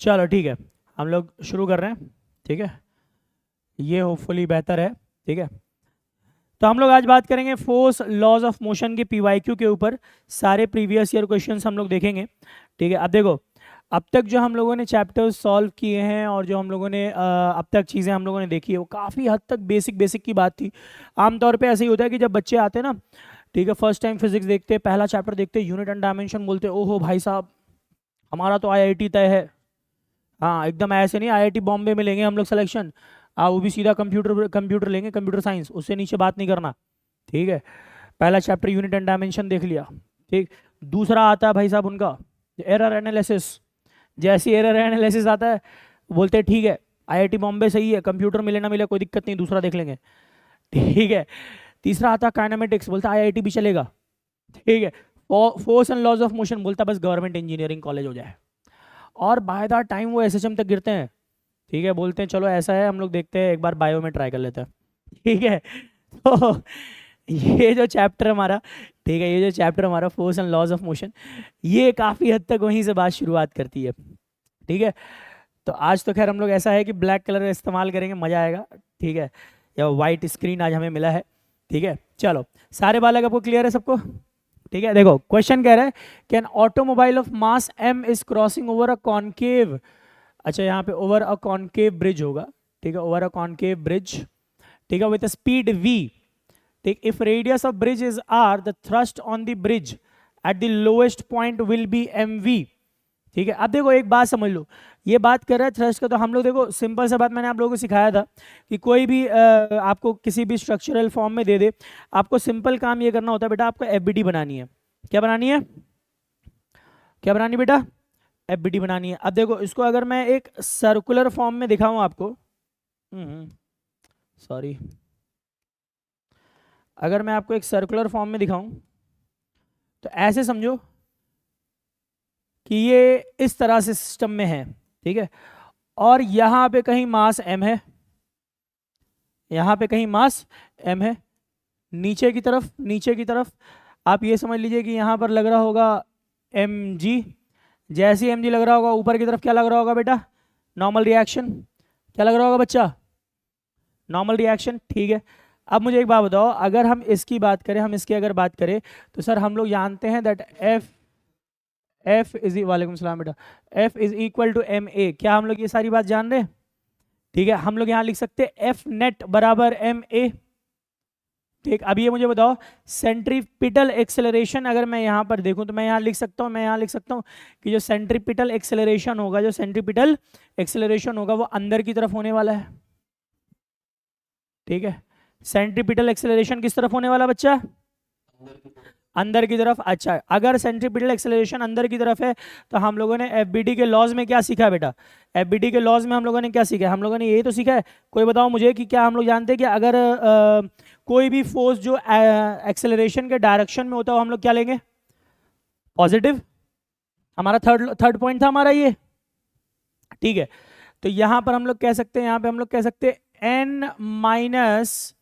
चलो ठीक है, हम लोग शुरू कर रहे हैं। ठीक है, ये होपफुली बेहतर है। ठीक है, तो हम लोग आज बात करेंगे फोर्स लॉज ऑफ मोशन के पीवाईक्यू के ऊपर। सारे प्रीवियस ईयर क्वेश्चंस हम लोग देखेंगे। ठीक है, अब देखो, अब तक जो हम लोगों ने चैप्टर्स सॉल्व किए हैं और जो हम लोगों ने अब तक चीज़ें हम लोगों ने देखी है वो काफ़ी हद तक बेसिक बेसिक की बात थी। आमतौर पे ऐसे ही होता है कि जब बच्चे आते हैं ना, ठीक है, फर्स्ट टाइम फिजिक्स देखते हैं, पहला चैप्टर देखते हैं, यूनिट एंड डायमेंशन, बोलते हैं ओहो भाई साहब हमारा तो आईआईटी तय है। हाँ एकदम ऐसे नहीं, आईआईटी बॉम्बे में लेंगे हम लोग सिलेक्शन, वो भी सीधा कंप्यूटर कंप्यूटर लेंगे, कंप्यूटर साइंस, उससे नीचे बात नहीं करना। ठीक है, पहला चैप्टर यूनिट एंड डायमेंशन देख लिया। ठीक, दूसरा आता है भाई साहब उनका एरर एनालिसिस। जैसे एरर एनालिसिस आता है बोलते हैं ठीक है आईआईटी बॉम्बे सही है, कंप्यूटर मिले ना मिले कोई दिक्कत नहीं, दूसरा देख लेंगे। ठीक है, तीसरा आता है काइनेमेटिक्स, बोलता है आईआईटी भी चलेगा। ठीक है, force and laws of motion, बोलता है बस गवर्नमेंट इंजीनियरिंग कॉलेज हो जाए। और बाय द टाइम वो एसएचएम तक गिरते हैं। ठीक है, बोलते हैं चलो ऐसा है हम लोग देखते हैं एक बार बायो में ट्राई कर लेते हैं। ठीक है, तो ये जो चैप्टर हमारा, ठीक है, ये जो चैप्टर हमारा force and laws of motion, ये काफ़ी हद तक वहीं से बात शुरुआत करती है। ठीक है, तो आज तो खैर हम लोग ऐसा है कि ब्लैक कलर इस्तेमाल करेंगे, मज़ा आएगा। ठीक है, या वाइट स्क्रीन आज हमें मिला है। ठीक है, चलो सारे बालक आपको क्लियर है सबको। ठीक है, देखो क्वेश्चन कह रहा है can automobile of mass m is crossing over a concave. अच्छा, यहाँ पे ओवर अ कॉनकेव ब्रिज होगा। ठीक है, ओवर अ कॉनकेव ब्रिज। ठीक है, विथ स्पीड v। ठीक, if radius of bridge is r, the thrust on the bridge at the lowest point will be mv। ठीक है, अब देखो एक बात समझ लो, ये बात कर रहा है थ्रस्ट का, तो हम लोग देखो सिंपल सा बात मैंने आप लोगों को सिखाया था कि कोई भी आपको किसी भी स्ट्रक्चरल फॉर्म में दे दे, आपको सिंपल काम ये करना होता है बेटा, आपको एफबीडी बनानी है। क्या बनानी है? क्या बनानी बेटा? एफबीडी बनानी है। अब देखो इसको अगर मैं एक सर्कुलर फॉर्म में दिखाऊं आपको, सॉरी, अगर मैं आपको एक सर्कुलर फॉर्म में दिखाऊं तो ऐसे समझो कि ये इस तरह से सिस्टम में है। ठीक है, और यहाँ पे कहीं मास m है, यहाँ पे कहीं मास m है, नीचे की तरफ, नीचे की तरफ आप ये समझ लीजिए कि यहाँ पर लग रहा होगा mg। जैसे ही mg लग रहा होगा ऊपर की तरफ क्या लग रहा होगा बेटा? Normal reaction. क्या लग रहा होगा बच्चा? Normal reaction. ठीक है, अब मुझे एक बात बताओ, अगर हम इसकी बात करें, हम इसकी अगर बात करें तो सर हम लोग जानते हैं दैट एफ इज, वालेकुम सलाम बेटा, F is equal to M A. क्या हम लोग ये सारी बात जान रहे हैं? ठीक है, हम लोग यहाँ लिख सकते हैं एफ नेट बराबर एम ए। ठीक, अब ये मुझे बताओ सेंट्रीपिटल एक्सेलरेशन अगर मैं यहाँ पर देखूं तो मैं यहाँ लिख सकता हूँ, मैं यहाँ लिख सकता हूँ कि जो सेंट्रीपिटल एक्सेलरेशन होगा, जो सेंट्रीपिटल एक्सेलरेशन होगा वो अंदर की तरफ होने वाला है। ठीक है, सेंट्रीपिटल एक्सेलरेशन किस तरफ होने वाला बच्चा? अंदर की तरफ। अच्छा, अगर सेंट्रीपिटल एक्सेलरेशन अंदर की तरफ है तो हम लोगों ने एफबीडी के लॉज में क्या सीखा बेटा? एफबीडी के लॉज में हम लोगों ने क्या सीखा? हम लोगों ने यही तो सीखा है। कोई बताओ मुझे कि क्या हम लोग जानते हैं कि अगर कोई भी फोर्स जो एक्सेलरेशन के डायरेक्शन में होता है हम लोग क्या लेंगे? पॉजिटिव। हमारा थर्ड थर्ड पॉइंट था हमारा ये। ठीक है, तो यहां पर हम लोग कह सकते हैं, यहां पे हम लोग कह सकते हैं n माइनस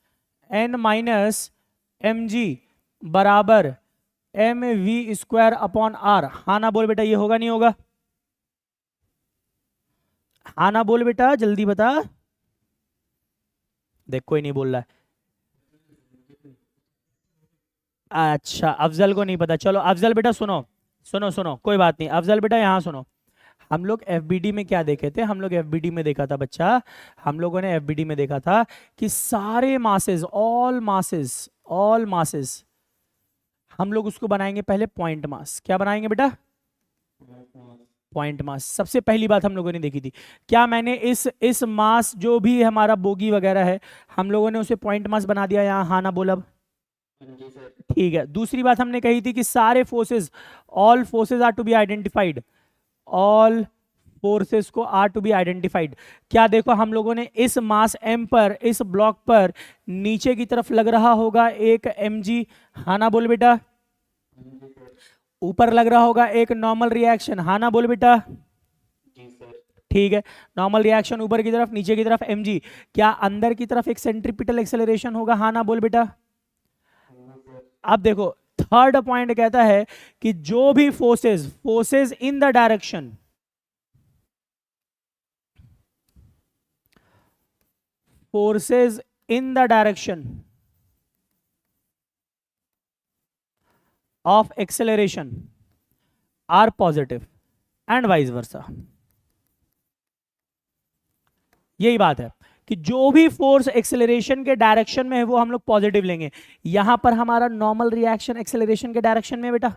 एम जी बराबर M V square upon R. हाँ ना बोल बेटा, ये होगा नहीं होगा? हाँ ना बोल बेटा, जल्दी बता। देख कोई नहीं बोल रहा है। अच्छा, अफजल को नहीं पता, चलो अफजल बेटा सुनो, सुनो सुनो, कोई बात नहीं, अफजल बेटा यहाँ सुनो। हम लोग एफबीडी में क्या देखे थे? हम लोग एफबीडी में देखा था बच्चा, हम लोगों ने एफबीडी में देखा था कि सारे मासेस, ऑल मासेस हम लोग उसको बनाएंगे पहले पॉइंट मास। क्या बनाएंगे बेटा? Point mass. सबसे पहली बात हम लोगों ने देखी थी, क्या मैंने इस मास जो भी हमारा बोगी वगैरह है हम लोगों ने उसे पॉइंट मास बना दिया यहाँ? हाँ ना बोल अब। ठीक है, दूसरी बात हमने कही थी कि सारे forces, all forces are to be identified, all forces को आर टू बी आइडेंटिफाइड। क्या देखो हम लोगों ने इस मास एम पर, इस ब्लॉक पर नीचे की तरफ लग रहा होगा एक एम जी। हाँ ना बोल बेटा। ऊपर लग रहा होगा एक नॉर्मल रिएक्शन। हाँ ना बोल बेटा। ठीक है, नॉर्मल रिएक्शन ऊपर की तरफ, नीचे की तरफ एम जी। क्या अंदर की तरफ एक सेंट्रीपिटल एक्सेलरेशन होगा? हाँ ना बोल बेटा। अब देखो थर्ड पॉइंट कहता है कि जो भी forces in the direction, forces in the direction of acceleration are positive and vice versa. यही बात है कि जो भी फोर्स एक्सेलरेशन के डायरेक्शन में है वो हम लोग पॉजिटिव लेंगे। यहां पर हमारा नॉर्मल रिएक्शन एक्सेलरेशन के डायरेक्शन में बेटा,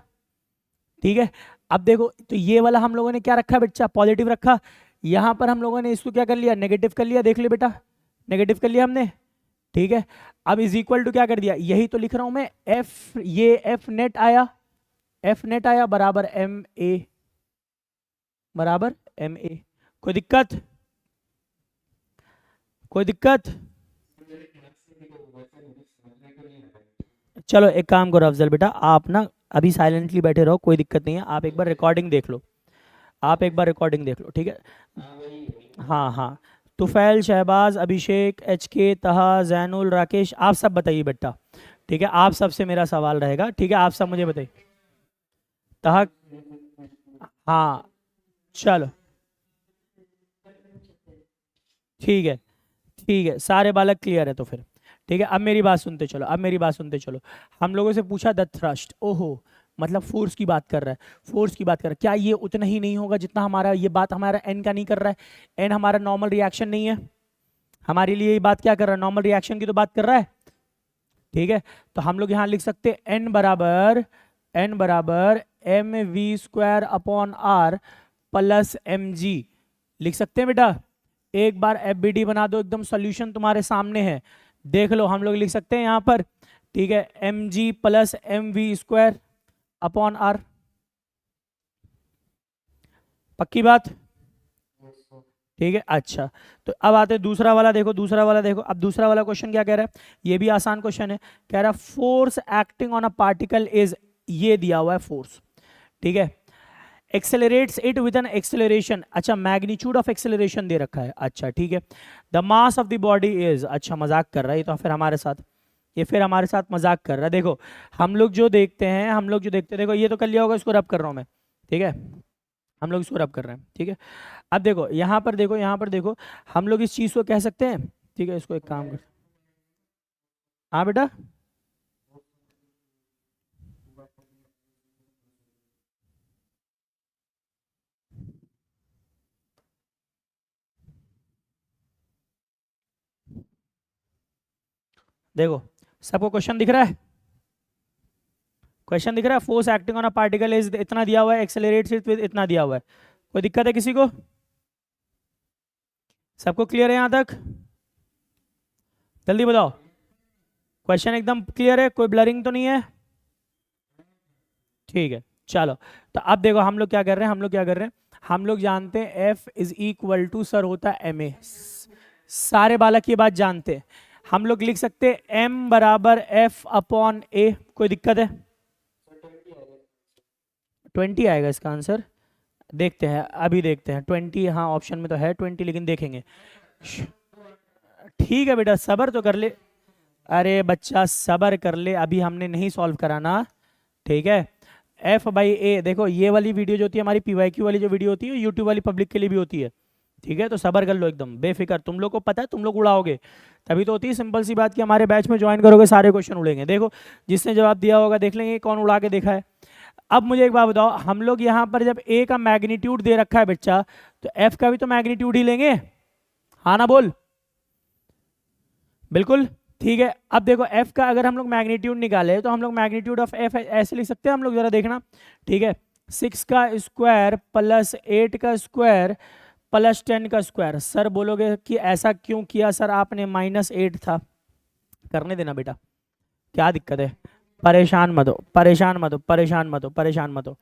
ठीक है। अब देखो तो ये वाला हम लोगों ने क्या रखा बच्चा, पॉजिटिव रखा। यहां पर हम लोगों ने इसको क्या कर लिया, नेगेटिव कर लिया। देख ले बेटा, नेगेटिव कर लिया हमने, ठीक है। अब इज इक्वल टू क्या कर दिया, यही तो लिख रहा हूं मैं, एफ, ये एफ नेट आया, एफ नेट आया बराबर एम ए, बराबर एम ए। कोई दिक्कत, कोई दिक्कत? चलो एक काम करो अफजल बेटा, आप ना अभी साइलेंटली बैठे रहो, कोई दिक्कत नहीं है। आप एक बार रिकॉर्डिंग देख लो, आप एक बार रिकॉर्डिंग देख लो, ठीक है। हाँ हाँ, तुफैल, शहबाज, अभिषेक, एच के, तहा, जैनुल, राकेश, आप सब बताइए बेटा, ठीक है। आप सबसे मेरा सवाल रहेगा, ठीक है। आप सब मुझे बताइए। तहा, हाँ चलो ठीक है, ठीक है, सारे बालक क्लियर है तो फिर ठीक है। अब मेरी बात सुनते चलो, अब मेरी बात सुनते चलो। हम लोगों से पूछा द थ्रस्ट, ओहो मतलब फोर्स की बात कर रहा है, फोर्स की बात कर रहा है। क्या ये उतना ही नहीं होगा जितना हमारा, ये बात हमारा एन का नहीं कर रहा है। एन हमारा नॉर्मल रिएक्शन नहीं है, हमारे लिए ये बात क्या कर रहा है, नॉर्मल रिएक्शन की तो बात कर रहा है, ठीक है। तो हम लोग यहाँ लिख सकते हैं एन बराबर M V square upon R plus M G, लिख सकते हैं बेटा। एक बार एफ बी डी बना दो, एकदम सॉल्यूशन तुम्हारे सामने है, देख लो। हम लोग लिख सकते हैं यहाँ पर, ठीक है, M G plus M V square upon R, पक्की बात, ठीक है। अच्छा, तो अब आते हैं दूसरा वाला, देखो दूसरा वाला देखो। अब दूसरा वाला क्वेश्चन क्या कह रहा है, ये भी आसान क्वेश्चन है। कह रहा है force acting on a particle is, ये दिया हुआ है फोर्स, ठीक है, accelerates it with an acceleration, अच्छा मैग्नीट्यूड ऑफ एक्सेलरेशन दे रखा है, अच्छा ठीक है। The mass of the body is, अच्छा मजाक कर रहा है ये तो फिर हमारे साथ, ये फिर हमारे साथ मजाक कर रहा है। देखो हम लोग जो देखते हैं, हम लोग जो देखते हैं, देखो ये तो कर लिया होगा, इसको रब कर रहा हूँ मैं, ठीक है, हम लोग इसको रब कर रहे हैं, ठीक है। अब देखो यहाँ पर देखो, यहाँ पर देखो, हम लोग इस चीज को कह सकते हैं, ठीक है। इसको एक काम कर, हाँ बेटा, देखो सबको क्वेश्चन दिख रहा है, क्वेश्चन दिख रहा है। Force acting on a particle is, इतना दिया हुआ है, एक्सेलरेट्स इट विद, इतना दिया हुआ है। कोई दिक्कत है किसी को? सबको क्लियर है यहाँ तक? जल्दी बताओ, क्वेश्चन एकदम क्लियर है, कोई ब्लरिंग तो नहीं है? ठीक है चलो। तो अब देखो हम लोग क्या कर रहे हैं, हम लोग क्या कर रहे हैं, हम लोग जानते हैं F is equal to sir होता है ma, सारे बालक ये बात जानते हैं। हम लोग लिख सकते हैं m बराबर F अपॉन a, कोई दिक्कत है? 20 आएगा इसका आंसर, देखते हैं अभी, देखते हैं 20, हाँ ऑप्शन में तो है 20, लेकिन देखेंगे। ठीक है बेटा सबर तो कर ले, अरे बच्चा सबर कर ले, अभी हमने नहीं सॉल्व कराना, ठीक है। एफ बाई ए, देखो ये वाली वीडियो जो होती है हमारी पीवाईक्यू वाली जो वीडियो होती है, यूट्यूब वाली पब्लिक के लिए भी होती है, ठीक है। तो सबर कर लो एकदम बेफिक्र, तुम लोग को पता है तुम लोग उड़ाओगे, तभी तो होती है सिंपल सी बात कि हमारे बैच में ज्वाइन करोगे सारे क्वेश्चन उड़ेंगे। देखो जिसने जवाब दिया होगा देख लेंगे कौन उड़ा के देखा है। अब मुझे एक बात बताओ, हम लोग यहाँ पर जब ए का मैग्नीट्यूड दे रखा है बच्चा, तो एफ का भी तो मैग्नीट्यूड ही लेंगे, हाँ ना बोल, बिल्कुल ठीक है। अब देखो f का अगर हम लोग मैग्नीट्यूड निकाले तो हम लोग मैग्नीट्यूड ऑफ f ऐसे लिख सकते हैं, हम लोग जरा देखना, ठीक है। 6 का स्क्वायर प्लस 8 का स्क्वायर प्लस 10 का स्क्वायर। सर बोलोगे कि ऐसा क्यों किया सर आपने, -8 था, करने देना बेटा, क्या दिक्कत है, परेशान मत हो, परेशान मत हो, परेशान मत हो, परेशान मत हो।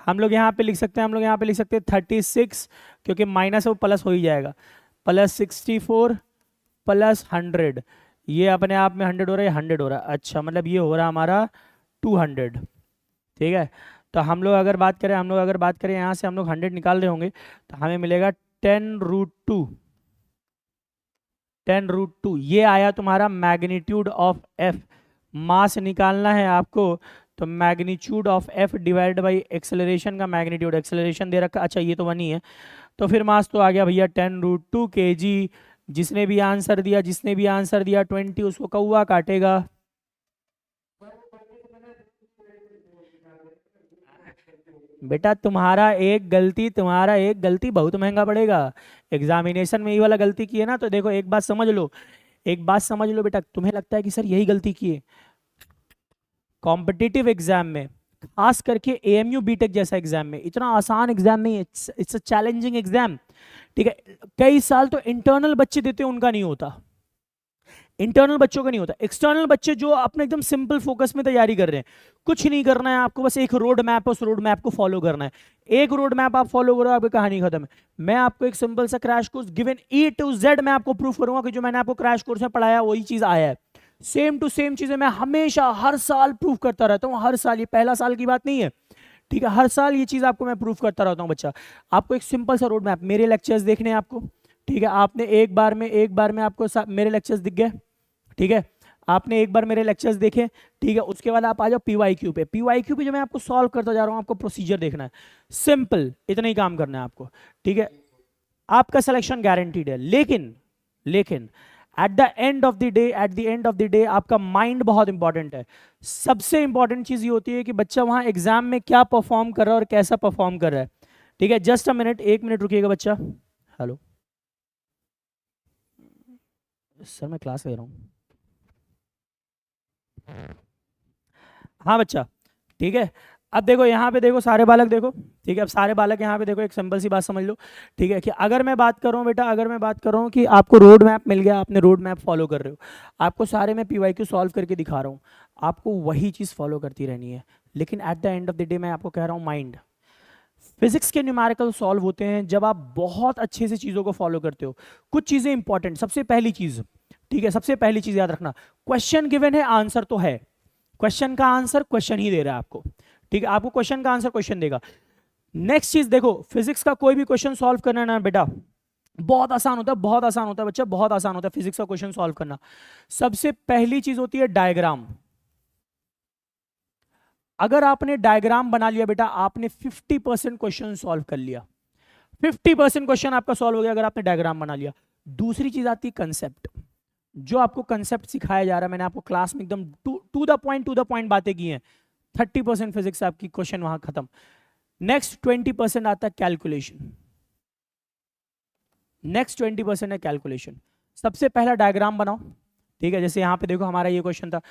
हम लोग यहाँ पे लिख सकते हैं, हम लोग यहाँ पे लिख सकते हैं 36, क्योंकि माइनस है वो प्लस हो ही जाएगा, प्लस 64 प्लस 100, ये अपने आप में 100 हो रहा है, 100 हो रहा है, अच्छा मतलब ये हो रहा है हमारा 200, ठीक है। तो हम लोग अगर बात करें, हम लोग अगर बात करें यहाँ से हम लोग 100 निकाल रहे होंगे तो हमें मिलेगा 10√2, 10√2, ये आया तुम्हारा मैग्नीट्यूड ऑफ एफ। मास निकालना है आपको तो magnitude of F divide by acceleration का मैग्नीट्यूड, एक्सेलरेशन दे रखा, अच्छा ये तो 1 ही है, तो फिर मास तो आ गया भैया 10√2 kg जिसने भी आंसर दिया 20 उसको कौवा काटेगा। बेटा तुम्हारा एक गलती बहुत महंगा पड़ेगा। एग्जामिनेशन में ये वाला गलती की है ना, तो देखो एक बात समझ लो बेटा, तुम्हें लगता है कि सर यही गलती की है, कॉम्पिटिटिव एग्जाम में, खास करके एएमयू बीटेक जैसा एग्जाम में, इतना आसान एग्जाम नहीं है, इट्स अ चैलेंजिंग एग्जाम। ठीक है, कई साल तो इंटरनल बच्चे देते हैं, उनका नहीं होता, इंटरनल बच्चों का नहीं होता। एक्सटर्नल बच्चे जो अपने एकदम सिंपल फोकस में तैयारी कर रहे हैं, कुछ नहीं करना है आपको, बस एक रोड मैप है, उस रोड मैप को फॉलो करना है। एक रोड मैप आप फॉलो करो, आपकी कहानी खत्म है। मैं आपको एक सिंपल सा crash course given A to Z मैं आपको प्रूफ करूंगा कि जो मैंने आपको क्रैश कोर्स में पढ़ाया वही चीज आया है। सेम टू सेम चीजें मैं हमेशा हर साल प्रूफ करता रहता हूँ, हर साल, ये पहला साल की बात नहीं है। ठीक है, हर साल ये चीज आपको मैं प्रूफ करता रहता हूँ बच्चा। आपको एक सिंपल सा रोड मैप, मेरे लेक्चर्स देखने हैं आपको। ठीक है, आपने एक बार में आपको मेरे लेक्चर्स दिख गए। ठीक है, आपने एक बार मेरे लेक्चर्स देखे। ठीक है, उसके बाद आप आ जाओ पीवाईक्यू पे। पीवाईक्यू पे जो मैं आपको सॉल्व करता जा रहा हूँ, आपको प्रोसीजर देखना है, सिंपल इतना ही काम करना है आपको। ठीक है, आपका सिलेक्शन गारंटीड है, लेकिन at the end of the day आपका माइंड बहुत इंपॉर्टेंट है। सबसे इंपॉर्टेंट चीज ये होती है कि बच्चा वहां एग्जाम में क्या परफॉर्म कर रहा है और कैसा परफॉर्म कर रहा है। ठीक है, जस्ट अ मिनट, 1 मिनट रुकिएगा बच्चा। हेलो सर, मैं क्लास ले रहा हूँ। हाँ बच्चा, ठीक है। अब देखो यहाँ पे, देखो सारे बालक देखो। ठीक है, अब सारे बालक यहाँ पे देखो, एक सिंपल सी बात समझ लो। ठीक है, कि अगर मैं बात कर रहा हूँ बेटा, अगर मैं बात कर रहा हूँ कि आपको रोड मैप मिल गया, आपने रोड मैप फॉलो कर रहे हो, आपको सारे मैं पीवाईक्यू सॉल्व करके दिखा रहा हूँ, आपको वही चीज़ फॉलो करती रहनी है। लेकिन at the end of the day मैं आपको कह रहा हूँ, माइंड, फिजिक्स के न्यूमेरिकल सॉल्व होते हैं जब आप बहुत अच्छे से चीज़ों को फॉलो करते हो। कुछ चीज़ें इंपॉर्टेंट, सबसे पहली चीज़, ठीक है, सबसे पहली चीज़ याद रखना, क्वेश्चन गिवन है, आंसर तो है, क्वेश्चन का आंसर क्वेश्चन ही दे रहा है आपको। ठीक है, आपको क्वेश्चन का आंसर क्वेश्चन देगा। नेक्स्ट चीज देखो, फिजिक्स का कोई भी क्वेश्चन सॉल्व करना ना बेटा, बहुत आसान होता है, बहुत आसान होता है बच्चा, बहुत आसान होता है फिजिक्स का क्वेश्चन सॉल्व करना। सबसे पहली चीज होती है डायग्राम। अगर आपने डायग्राम बना लिया बेटा, आपने 50% क्वेश्चन सॉल्व कर लिया, 50% क्वेश्चन आपका सॉल्व हो गया अगर आपने डायग्राम बना लिया। दूसरी चीज आती है कंसेप्ट। जो आपको कंसेप्ट सिखाया जा रहा है, मैंने आपको क्लास में एकदम टू द पॉइंट बातें की हैं, 30% फिजिक्स आपकी क्वेश्चन वहां खत्म। नेक्स्ट 20% आता है कैलकुलेशन, नेक्स्ट 20% है कैलकुलेशन। सबसे पहला डायग्राम बनाओ। ठीक है, जैसे यहाँ पे देखो, हमारा ये क्वेश्चन था,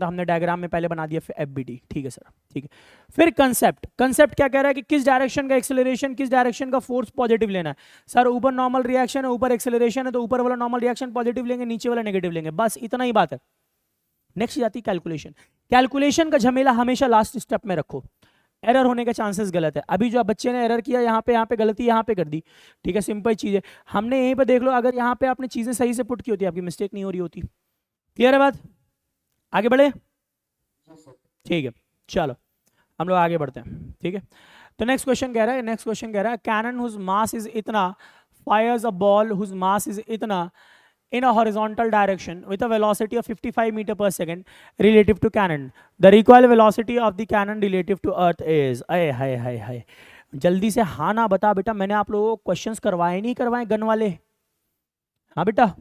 हमने डायग्राम में पहले बना दिया एफबीटी। ठीक है सर, ठीक है। फिर कंसेप्ट, कंसेप्ट क्या कह रहा है कि किस डायरेक्शन का एक्सेलरेशन, किस डायरेक्शन का फोर्स पॉजिटिव लेना है। सर ऊपर नॉर्मल रिएक्शन है, ऊपर एक्सेलरेशन है, तो ऊपर वाला नॉर्मल रिएक्शन पॉजिटिव लेंगे, नीचे वाला नेगेटिव लेंगे, बस इतना ही बात है। नेक्स्ट आती कैलकुलेशन। कैलकुलेशन का झमेला हमेशा लास्ट स्टेप में रखो, एरर होने के चांसेस गलत है। अभी जो बच्चे ने एरर किया, यहाँ पे गलती यहाँ पे कर दी। ठीक है, सिंपल चीज है, हमने यहीं पे देख लो, अगर यहाँ पे आपने चीजें सही से पुट की होती, आपकी मिस्टेक नहीं हो रही होती। क्लियर है बात, आगे बढ़े? ठीक है, चलो हम लोग आगे बढ़ते हैं। ठीक है, तो नेक्स्ट क्वेश्चन कह रहा है कैनन हुज मास इज इतना fires a ball whose mass is इतना in a horizontal direction with a velocity of 55 meter per second relative to cannon. The recoil velocity of the cannon relative to earth is, अय हाय हाय हाय, जल्दी से हाँ ना बता बेटा, मैंने आप लोगों को क्वेश्चंस करवाए नहीं करवाए गन वाले? हाँ बेटा,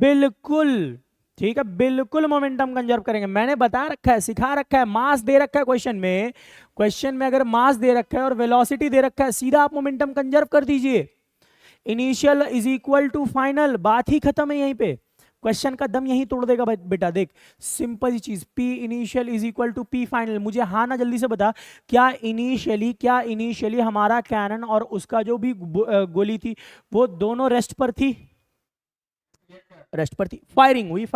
बिल्कुल, ठीक है, बिल्कुल मोमेंटम कंजर्व करेंगे। मैंने बता रखा है, सिखा रखा है, मास दे रखा है क्वेश्चन में अगर मास दे रखा है और वेलोसिटी दे रखा है, सीधा आप मोमेंटम कंजर्व कर दीजिए। Initial is equal to final, बात ही खत्म है यहीं पे। क्वेश्चन का दम यही तोड़ देगा बेटा। देख, सिंपल सी चीज, P initial is equal to P final. मुझे हाँ ना जल्दी से बता, क्या इनिशियली हमारा कैनन और उसका जो भी गोली थी, वो दोनों रेस्ट पर थी? रेस्ट पर थी, फायरिंग हुई।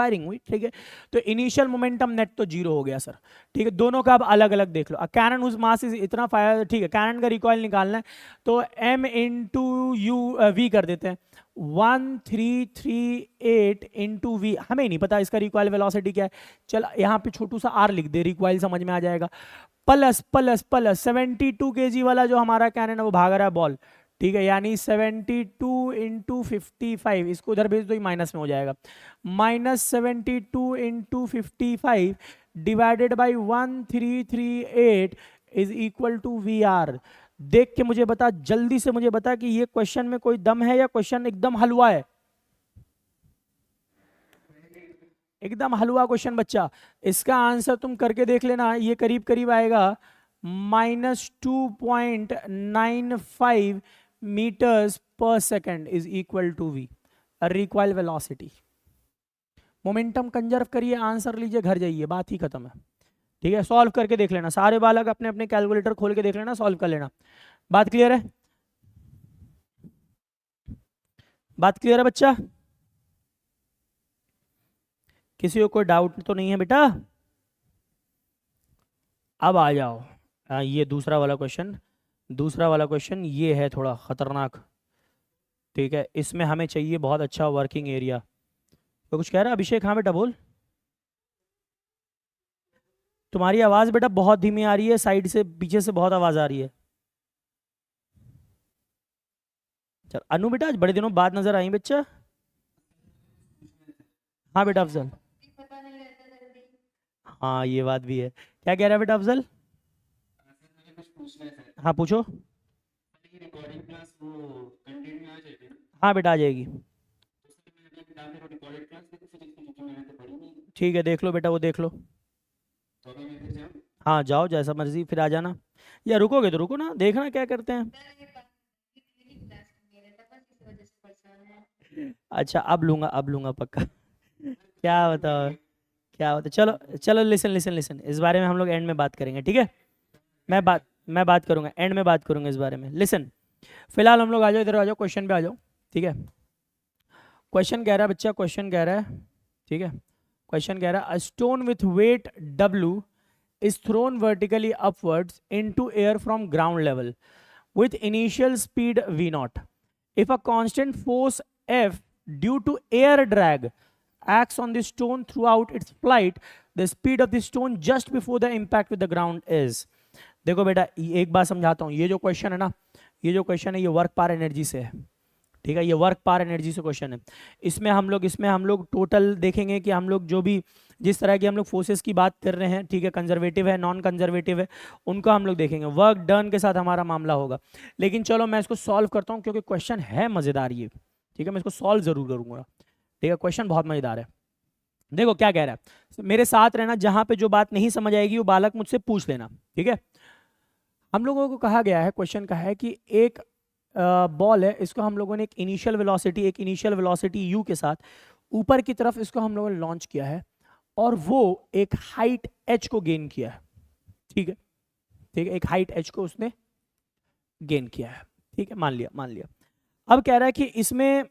ठीक है, तो इनिशियल मोमेंटम नेट तो जीरो हो गया सर। ठीक है, दोनों का अब अलग अलग देख लो। कैनन हुज मास इज इतना फायर, ठीक है, कैनन का रिकॉइल निकालना है, तो m इंटू यू वी कर देते हैं, 1338 इंटू वी। हमें नहीं पता इसका रिकॉइल वेलोसिटी क्या है, चल यहाँ पे छोटू सा r लिख दे, रिकॉइल समझ में आ जाएगा। प्लस 72 kg वाला जो हमारा कैनन है वो भाग रहा है बॉल। ठीक है, यानी 72 इंटू 55, इसको उधर भेज दो, माइनस में हो जाएगा, -72 into 55 divided by 1338 is equal to V R. देख के मुझे बता, जल्दी से मुझे बता कि ये क्वेश्चन में कोई दम है या क्वेश्चन एकदम हलवा है। एकदम हलवा क्वेश्चन बच्चा। इसका आंसर तुम करके देख लेना, ये करीब करीब आएगा -2.95 meters per second is equal to V, required velocity. Momentum conserve करिए, आंसर लीजिए, घर जाइए, बात ही खत्म है। ठीक है, सॉल्व करके देख लेना, सारे बालक अपने अपने कैलकुलेटर खोल के देख लेना, सॉल्व कर लेना। बात क्लियर है? बात क्लियर है बच्चा? किसी को कोई डाउट तो नहीं है बेटा? अब आ जाओ, ये दूसरा वाला क्वेश्चन। दूसरा वाला क्वेश्चन ये है थोड़ा खतरनाक। ठीक है, इसमें हमें चाहिए बहुत अच्छा वर्किंग एरिया। तो कुछ कह रहा है अभिषेक? हाँ बेटा बोल। तुम्हारी आवाज बेटा बहुत धीमी आ रही है, साइड से पीछे से बहुत आवाज आ रही है। चल अनु बेटा, आज बड़े दिनों बाद नजर आई बच्चा। हाँ बेटा अफजल। हाँ ये बात भी है। क्या कह रहा है बेटा अफजल? हाँ पूछो। हाँ बेटा आ जाएगी। ठीक है देख लो बेटा, वो देख लो। हाँ जाओ, जैसा मर्जी, फिर आ जाना। या रुकोगे तो रुको ना, देखना क्या करते हैं। अच्छा अब लूंगा, अब लूंगा पक्का। क्या बताओ, क्या होता? चलो चलो, लिसन लिसन लिसन, इस बारे में हम लोग एंड में बात करेंगे, ठीक है? मैं बात करूंगा, एंड में बात करूंगा इस बारे में। लिसन, फिलहाल हम लोग आ जाओ, इधर आ जाओ, क्वेश्चन पे आ जाओ। ठीक है, क्वेश्चन कह रहा है बच्चा, क्वेश्चन कह रहा है, ठीक है, क्वेश्चन कह रहा है, a stone with weight W is thrown vertically upwards into air from ground level with initial speed V0. If a constant force F due to air drag acts on the stone throughout its flight, the speed of the stone just before the impact with the ground is. देखो बेटा एक बात समझाता हूँ, ये जो question है ना, ये जो क्वेश्चन है ये वर्क पावर एनर्जी से है। ठीक है, ये वर्क पावर एनर्जी से क्वेश्चन है। इसमें हम लोग टोटल देखेंगे कि हम लोग जो भी जिस तरह की हम लोग फोर्सेस की बात कर रहे हैं, ठीक है, कंजर्वेटिव है, नॉन कंजर्वेटिव है, उनको हम लोग देखेंगे। वर्क डन के साथ हमारा मामला होगा। लेकिन चलो मैं इसको सॉल्व करता हूँ क्योंकि क्वेश्चन है मज़ेदार ये। ठीक है, मैं इसको सॉल्व जरूर करूँगा। ठीक है, क्वेश्चन बहुत मज़ेदार है। देखो क्या कह रहा है, मेरे साथ रहना, जहाँ पे जो बात नहीं समझ आएगी वो बालक मुझसे पूछ लेना। ठीक है, हम लोगों को कहा गया है, क्वेश्चन का है कि एक बॉल है, इसको हम लोगों ने एक इनिशियल वेलोसिटी u के साथ ऊपर की तरफ इसको हम लोगों ने लॉन्च किया है और वो एक हाइट h को गेन किया है। ठीक है, ठीक है, एक हाइट h को उसने गेन किया है। ठीक है, मान लिया। अब कह रहा है कि इसमें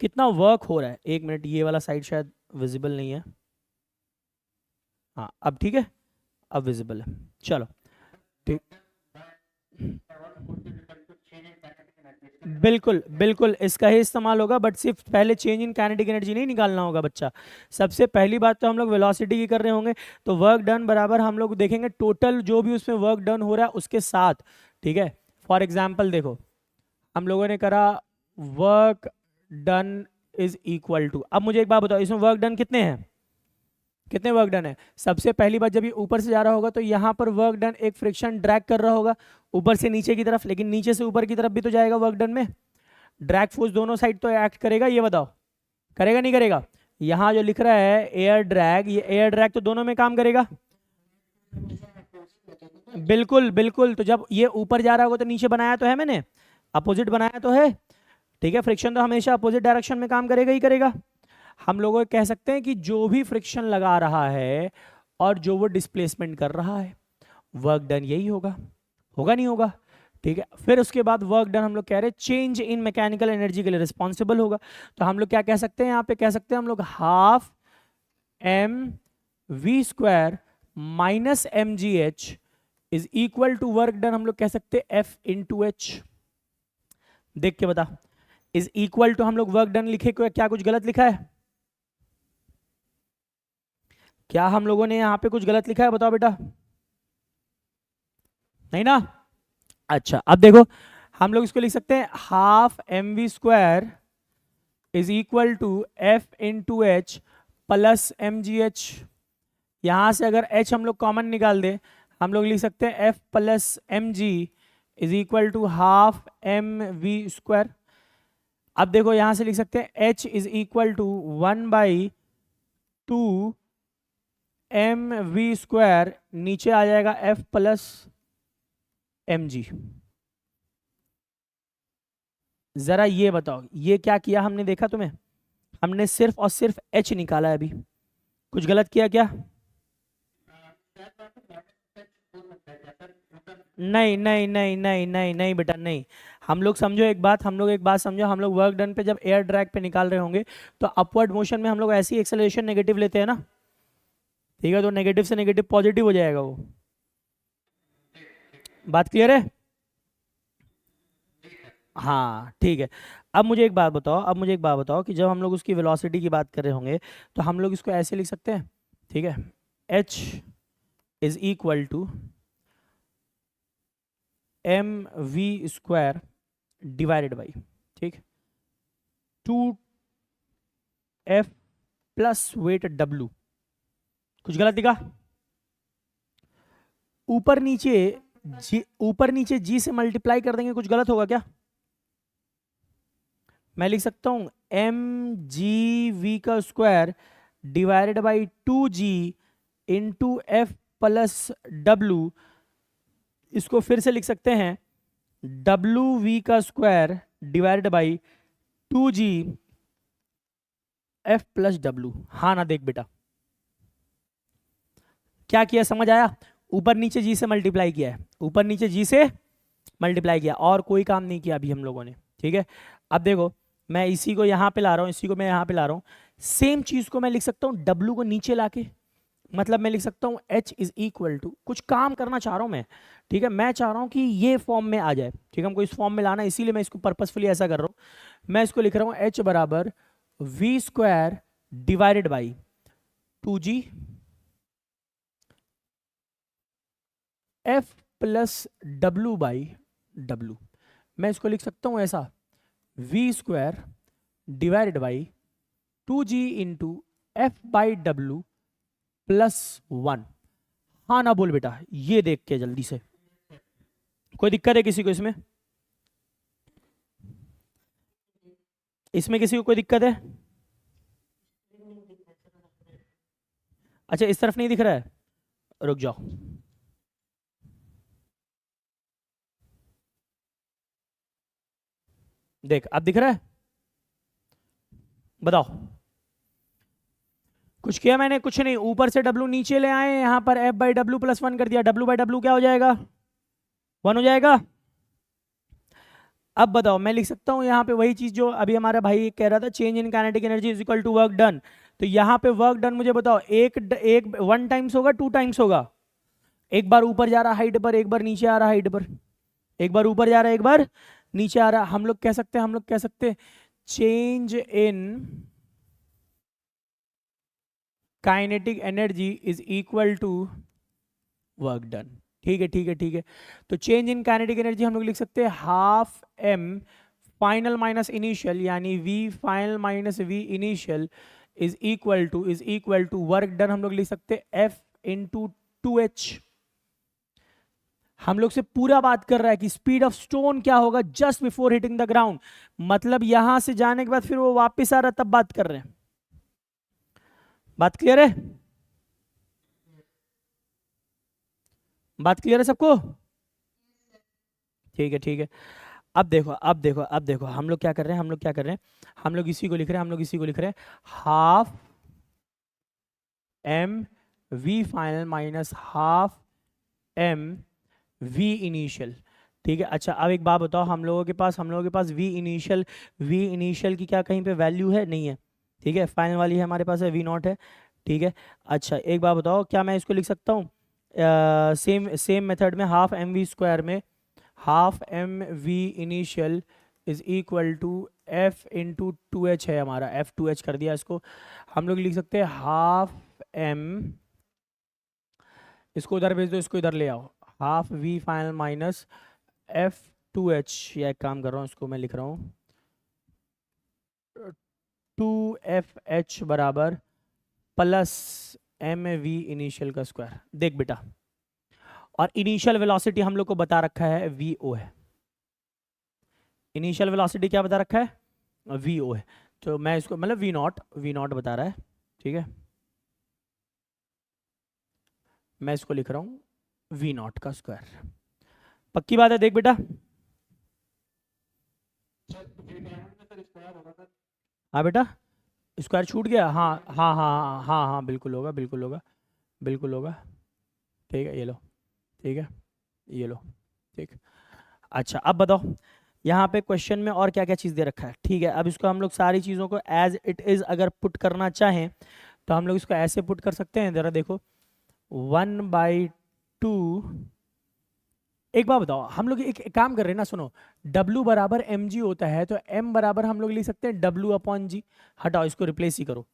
कितना वर्क हो रहा है। एक मिनट, ये वाला साइड शायद विजिबल नहीं है। हाँ अब ठीक है, अब विजिबल है। चलो ठीक, बिल्कुल बिल्कुल इसका ही इस्तेमाल होगा, बट सिर्फ पहले चेंज इन काइनेटिक एनर्जी नहीं निकालना होगा बच्चा। सबसे पहली बात तो हम लोग वेलोसिटी की कर रहे होंगे, तो वर्क डन बराबर हम लोग देखेंगे टोटल जो भी उसमें वर्क डन हो रहा है उसके साथ। ठीक है, फॉर एग्जाम्पल देखो हम लोगों ने करा work done is equal to, अब मुझे एक बात बताओ, इसमें वर्क डन कितने हैं, कितने वर्क डन है? सबसे पहली बात, जब ये ऊपर से जा रहा होगा तो यहाँ पर वर्क डन एक फ्रिक्शन ड्रैग कर रहा होगा ऊपर से नीचे की तरफ, लेकिन नीचे से ऊपर की तरफ भी तो जाएगा वर्क डन में। ड्रैग फोर्स दोनों साइड तो एक्ट करेगा, ये बताओ करेगा नहीं करेगा? यहाँ जो लिख रहा है एयर ड्रैग, ये एयर ड्रैग तो दोनों में काम करेगा। बिल्कुल बिल्कुल, तो जब ये ऊपर जा रहा होगा तो नीचे बनाया तो है मैंने, अपोजिट बनाया तो है। ठीक है, फ्रिक्शन तो हमेशा अपोजिट डायरेक्शन में काम करेगा ही करेगा। हम लोग कह सकते हैं कि जो भी फ्रिक्शन लगा रहा है और जो वो डिस्प्लेसमेंट कर रहा है, वर्क डन यही होगा, होगा नहीं होगा? ठीक है, फिर उसके बाद वर्क डन हम लोग कह रहे हैं चेंज इन मैकेनिकल एनर्जी के लिए रिस्पॉन्सिबल होगा। तो हम लोग क्या कह सकते हैं यहाँ पे, कह सकते हैं हम लोग half mv² minus mgh is equal to work done, हम लोग कह सकते हैं F इंटू एच। देख के बता, इज इक्वल टू हम लोग वर्क डन लिखे, क्या कुछ गलत लिखा है? क्या हम लोगों ने यहाँ पे कुछ गलत लिखा है? बताओ बेटा, नहीं ना? अच्छा अब देखो, हम लोग इसको लिख सकते हैं half mv² is equal to F into H plus mgh। यहाँ से अगर h हम लोग कॉमन निकाल दे, हम लोग लिख सकते हैं F plus mg is equal to half M V square. अब देखो यहां से लिख सकते हैं h is equal to 1/2 M V square, नीचे आ जाएगा f प्लस एम जी। जरा ये बताओ ये क्या किया हमने, देखा तुम्हें? हमने सिर्फ और सिर्फ h निकाला है अभी, कुछ गलत किया क्या? नहीं नहीं नहीं नहीं नहीं नहीं बेटा नहीं। हम लोग समझो एक बात, हम लोग एक बात समझो, हम लोग वर्क डन पे जब एयर ड्रैग पे निकाल रहे होंगे तो अपवर्ड मोशन में हम लोग ऐसी एक्सेलरेशन नेगेटिव लेते हैं ना, ठीक है? तो नेगेटिव से नेगेटिव पॉजिटिव हो जाएगा वो। बात क्लियर है? हाँ ठीक है। अब मुझे एक बात बताओ, अब मुझे एक बात बताओ कि जब हम लोग उसकी वेलोसिटी की बात कर रहे होंगे तो हम लोग इसको ऐसे लिख सकते हैं, ठीक है? h is equal to M V square divided by, ठीक, 2f प्लस वेट w। कुछ गलत दिखा? ऊपर नीचे ऊपर नीचे g से मल्टीप्लाई कर देंगे, कुछ गलत होगा क्या? मैं लिख सकता हूं एम जी वी का square divided by 2g into F plus W. इसको फिर से लिख सकते हैं डब्लू वी का square divided by 2g F plus W. हाँ ना? देख बेटा क्या किया, समझ आया? ऊपर नीचे जी से मल्टीप्लाई किया है, ऊपर नीचे जी से मल्टीप्लाई किया, और कोई काम नहीं किया अभी हम लोगों ने, ठीक है? अब देखो मैं इसी को यहाँ पे ला रहा हूँ, इसी को मैं यहाँ पे ला रहा हूँ, सेम चीज को मैं लिख सकता हूँ W को नीचे लाके, मतलब मैं लिख सकता हूँ h इज इक्वल टू, कुछ काम करना चाह रहा हूँ मैं, ठीक है? मैं चाह रहा हूँ कि ये फॉर्म में आ जाए, ठीक है? हमको इस फॉर्म में लाना है, इसीलिए मैं इसको पर्पसफुली ऐसा कर रहा हूँ। मैं इसको लिख रहा हूँ h बराबर V square divided by 2g F plus W by W. मैं इसको लिख सकता हूँ ऐसा, V square divided by 2g into F by W plus 1। हाँ ना बोल बेटा, ये देख के जल्दी से। कोई दिक्कत है किसी को इसमें? इसमें किसी को कोई दिक्कत है? अच्छा इस तरफ नहीं दिख रहा है, रुक जाओ। देख अब दिख रहा है, बताओ। कुछ किया मैंने? कुछ नहीं, ऊपर से W नीचे ले आए, यहाँ पर F बाई डब्ल्यू प्लस 1 कर दिया, W बाई डब्ल्यू क्या हो जाएगा? 1 हो जाएगा। अब बताओ मैं लिख सकता हूँ यहाँ पे वही चीज जो अभी हमारा भाई कह रहा था, change in kinetic energy is equal to work done. तो यहाँ पे वर्क डन मुझे बताओ, एक 1 टाइम्स होगा 2 टाइम्स होगा? एक बार ऊपर जा रहा हाइट पर, एक बार नीचे आ रहा हाइट पर, एक बार ऊपर जा रहा है एक बार नीचे आ रहा। हम लोग कह सकते हैं, हम लोग कह सकते हैं change in kinetic energy is equal to work done. ठीक है ठीक है ठीक है। तो चेंज इन काइनेटिक एनर्जी हम लोग लिख सकते हैं half m final minus initial, यानी v final minus v initial is equal to work done. हम लोग लिख सकते हैं एफ इंटू 2h। हम लोग से पूरा बात कर रहा है कि स्पीड ऑफ स्टोन क्या होगा just before hitting the ground, मतलब यहां से जाने के बाद फिर वो वापस आ रहा, तब बात कर रहे हैं। बात क्लियर है? बात क्लियर है सबको? ठीक है ठीक है। अब देखो अब देखो अब देखो हम लोग क्या कर रहे हैं, हम लोग क्या कर रहे हैं, हम लोग इसी को लिख रहे हैं, हम लोग इसी को लिख रहे हैं half M V final minus half M V initial. ठीक है। अच्छा अब एक बात बताओ, हम लोगों के पास वी इनिशियल की क्या कहीं पे वैल्यू है? नहीं है। ठीक है, फाइनल वाली है हमारे पास है, वी नॉट है। ठीक है। अच्छा एक बात बताओ, क्या मैं इसको लिख सकता हूँ सेम सेम मेथड में, हाफ एम वी स्क्वायर में half M V initial is equal to F into 2h है हमारा, एफ 2h कर दिया इसको। हम लोग लिख सकते हैं हाफ एम, इसको उधर भेज दो, इसको इधर ले आओ, half V final minus F 2h, या एक काम कर रहा हूँ, इसको मैं लिख रहा हूँ 2FH बराबर प्लस एम वी इनिशियल का स्क्वायर। देख बेटा और इनिशियल वेलोसिटी हम लोग को बता रखा है vo है। इनिशियल वेलोसिटी क्या बता रखा है, vo है। तो मैं इसको मतलब वी नॉट बता रहा है, ठीक है, मैं इसको लिख रहा हूँ वी नॉट का स्क्वायर। पक्की बात है, देख बेटा। हाँ बेटा, स्क्वायर छूट गया, हाँ हाँ हाँ हाँ हाँ हाँ, बिल्कुल होगा, बिल्कुल होगा, बिल्कुल होगा। ठीक है, ये लो, ठीक है, ये लो, ठीक। अच्छा अब बताओ, यहाँ पे क्वेश्चन में और क्या क्या चीज़ दे रखा है। ठीक है, अब इसको हम लोग सारी चीज़ों को एज इट इज़ अगर पुट करना चाहें तो हम लोग इसको ऐसे पुट कर सकते हैं। ज़रा देखो, 1/2। एक बात बताओ, हम लोग एक काम कर रहे हैं ना, सुनो, W बराबर mg होता है तो m बराबर हम लोग लिख सकते हैं W/g। हटाओ, इसको रिप्लेस ही करो,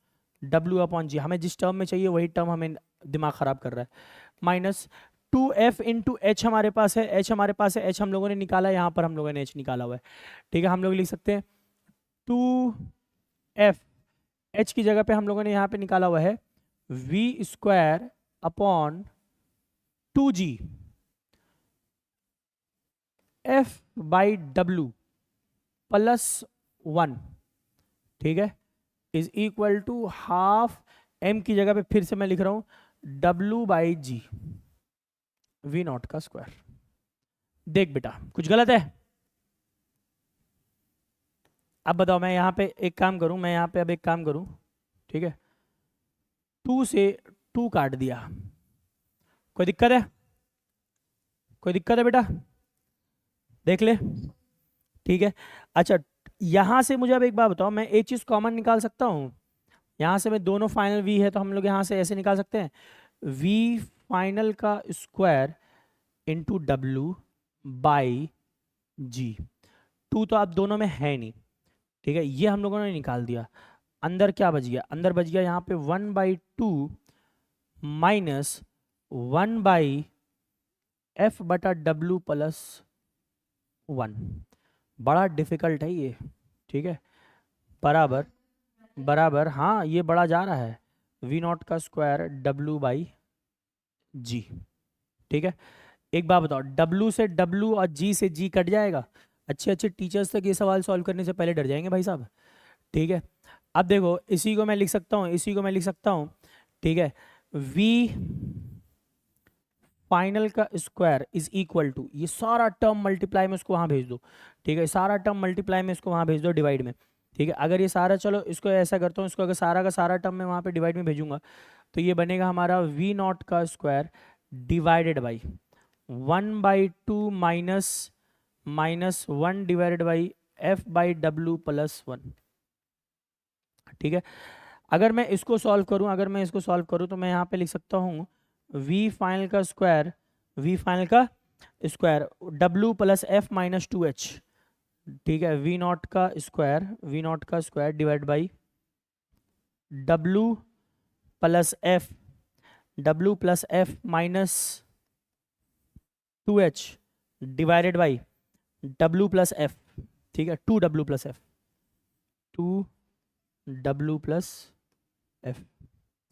W/g। हमें जिस टर्म में चाहिए वही टर्म हमें दिमाग खराब कर रहा है। माइनस 2f इंटू एच हमारे पास है, h हमारे पास है, h हम लोगों ने निकाला है, यहाँ पर हम लोगों ने h निकाला हुआ है। ठीक है, हम लोग लिख सकते हैं 2f, h की जगह पे हम लोगों ने यहाँ पे निकाला हुआ है v²/2g f/w प्लस 1, ठीक है, is equal to half, m की जगह पे फिर से मैं लिख रहा हूं w/g, वी नॉट का स्क्वायर। देख बेटा, कुछ गलत है? अब बताओ, मैं यहाँ पे एक काम करूं, मैं यहाँ पे अब एक काम करूं, ठीक है, 2 से 2 काट दिया, कोई दिक्कत है? कोई दिक्कत है बेटा? देख ले, ठीक है। अच्छा, यहाँ से मुझे अब एक बात बताओ, मैं एक चीज़ कॉमन निकाल सकता हूँ यहाँ से? मैं दोनों फाइनल v है तो हम लोग यहाँ से ऐसे निकाल सकते हैं, v फाइनल का स्क्वायर इंटू w/g। 2 तो आप दोनों में है नहीं, ठीक है, ये हम लोगों ने निकाल दिया। अंदर क्या बच गया? अंदर बच गया यहाँ पे 1/2 माइनस 1/f/w प्लस 1। बड़ा डिफिकल्ट है ये, ठीक है, बराबर बराबर, हाँ ये बड़ा जा रहा है, वी नॉट का स्क्वायर w/g। ठीक है, एक बात बताओ, w से w और g से g कट जाएगा? अच्छे अच्छे टीचर्स तक ये सवाल सॉल्व करने से पहले डर जाएंगे भाई साहब। ठीक है, अब देखो, इसी को मैं लिख सकता हूँ, इसी को मैं लिख सकता हूँ, ठीक है, v फाइनल का स्क्वायर इज इक्वल टू, ये सारा टर्म मल्टीप्लाई में उसको वहाँ भेज दो, ठीक है, सारा टर्म मल्टीप्लाई में इसको वहाँ भेज दो डिवाइड में। ठीक है, अगर ये सारा, चलो इसको ऐसा करता हूँ, इसको अगर सारा का सारा टर्म मैं वहाँ पे डिवाइड में भेजूंगा तो ये बनेगा हमारा वी नॉट का square divided by 1/2 minus 1 divided by f/w plus 1। ठीक है, अगर मैं इसको सॉल्व करूं, अगर मैं इसको सॉल्व करूं तो मैं यहाँ पे लिख सकता हूँ v फाइनल का स्क्वायर, v फाइनल का square w plus f minus 2h। ठीक है, v नॉट का स्क्वायर, v नॉट का square divide by w plus f minus 2h divided by w plus f। ठीक है, 2w plus f, 2w plus f।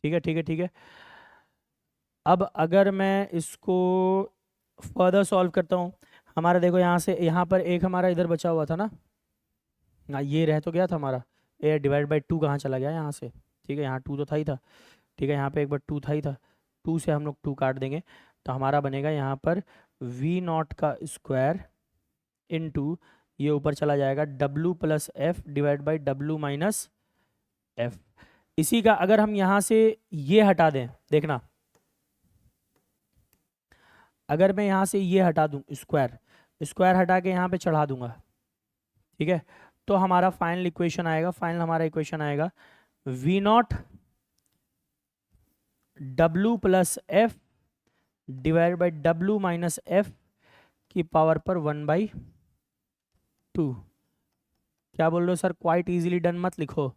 ठीक है, ठीक है, ठीक है। अब अगर मैं इसको फर्दर सॉल्व करता हूँ, हमारा देखो यहाँ से यहाँ पर एक हमारा इधर बचा हुआ था ना, हाँ ये रह तो गया था हमारा, ए डिवाइड बाई 2 कहाँ चला गया यहाँ से? ठीक है, यहाँ 2 तो था ही था, ठीक है, यहाँ पे एक बार 2 था ही था, 2 से हम लोग 2 काट देंगे तो हमारा बनेगा यहाँ पर वी नॉट का स्क्वायर इनटू, ये ऊपर चला जाएगा w plus F divide by w minus F. इसी का अगर हम यहाँ से ये हटा दें, देखना, अगर मैं यहाँ से ये हटा दूँ, स्क्वायर स्क्वायर हटा के यहाँ पे चढ़ा दूंगा, ठीक है, तो हमारा फाइनल इक्वेशन आएगा, फाइनल हमारा इक्वेशन आएगा V not w plus F divide by w minus F की पावर पर 1/2। क्या बोल रहे हो सर? क्वाइट इजीली डन मत लिखो,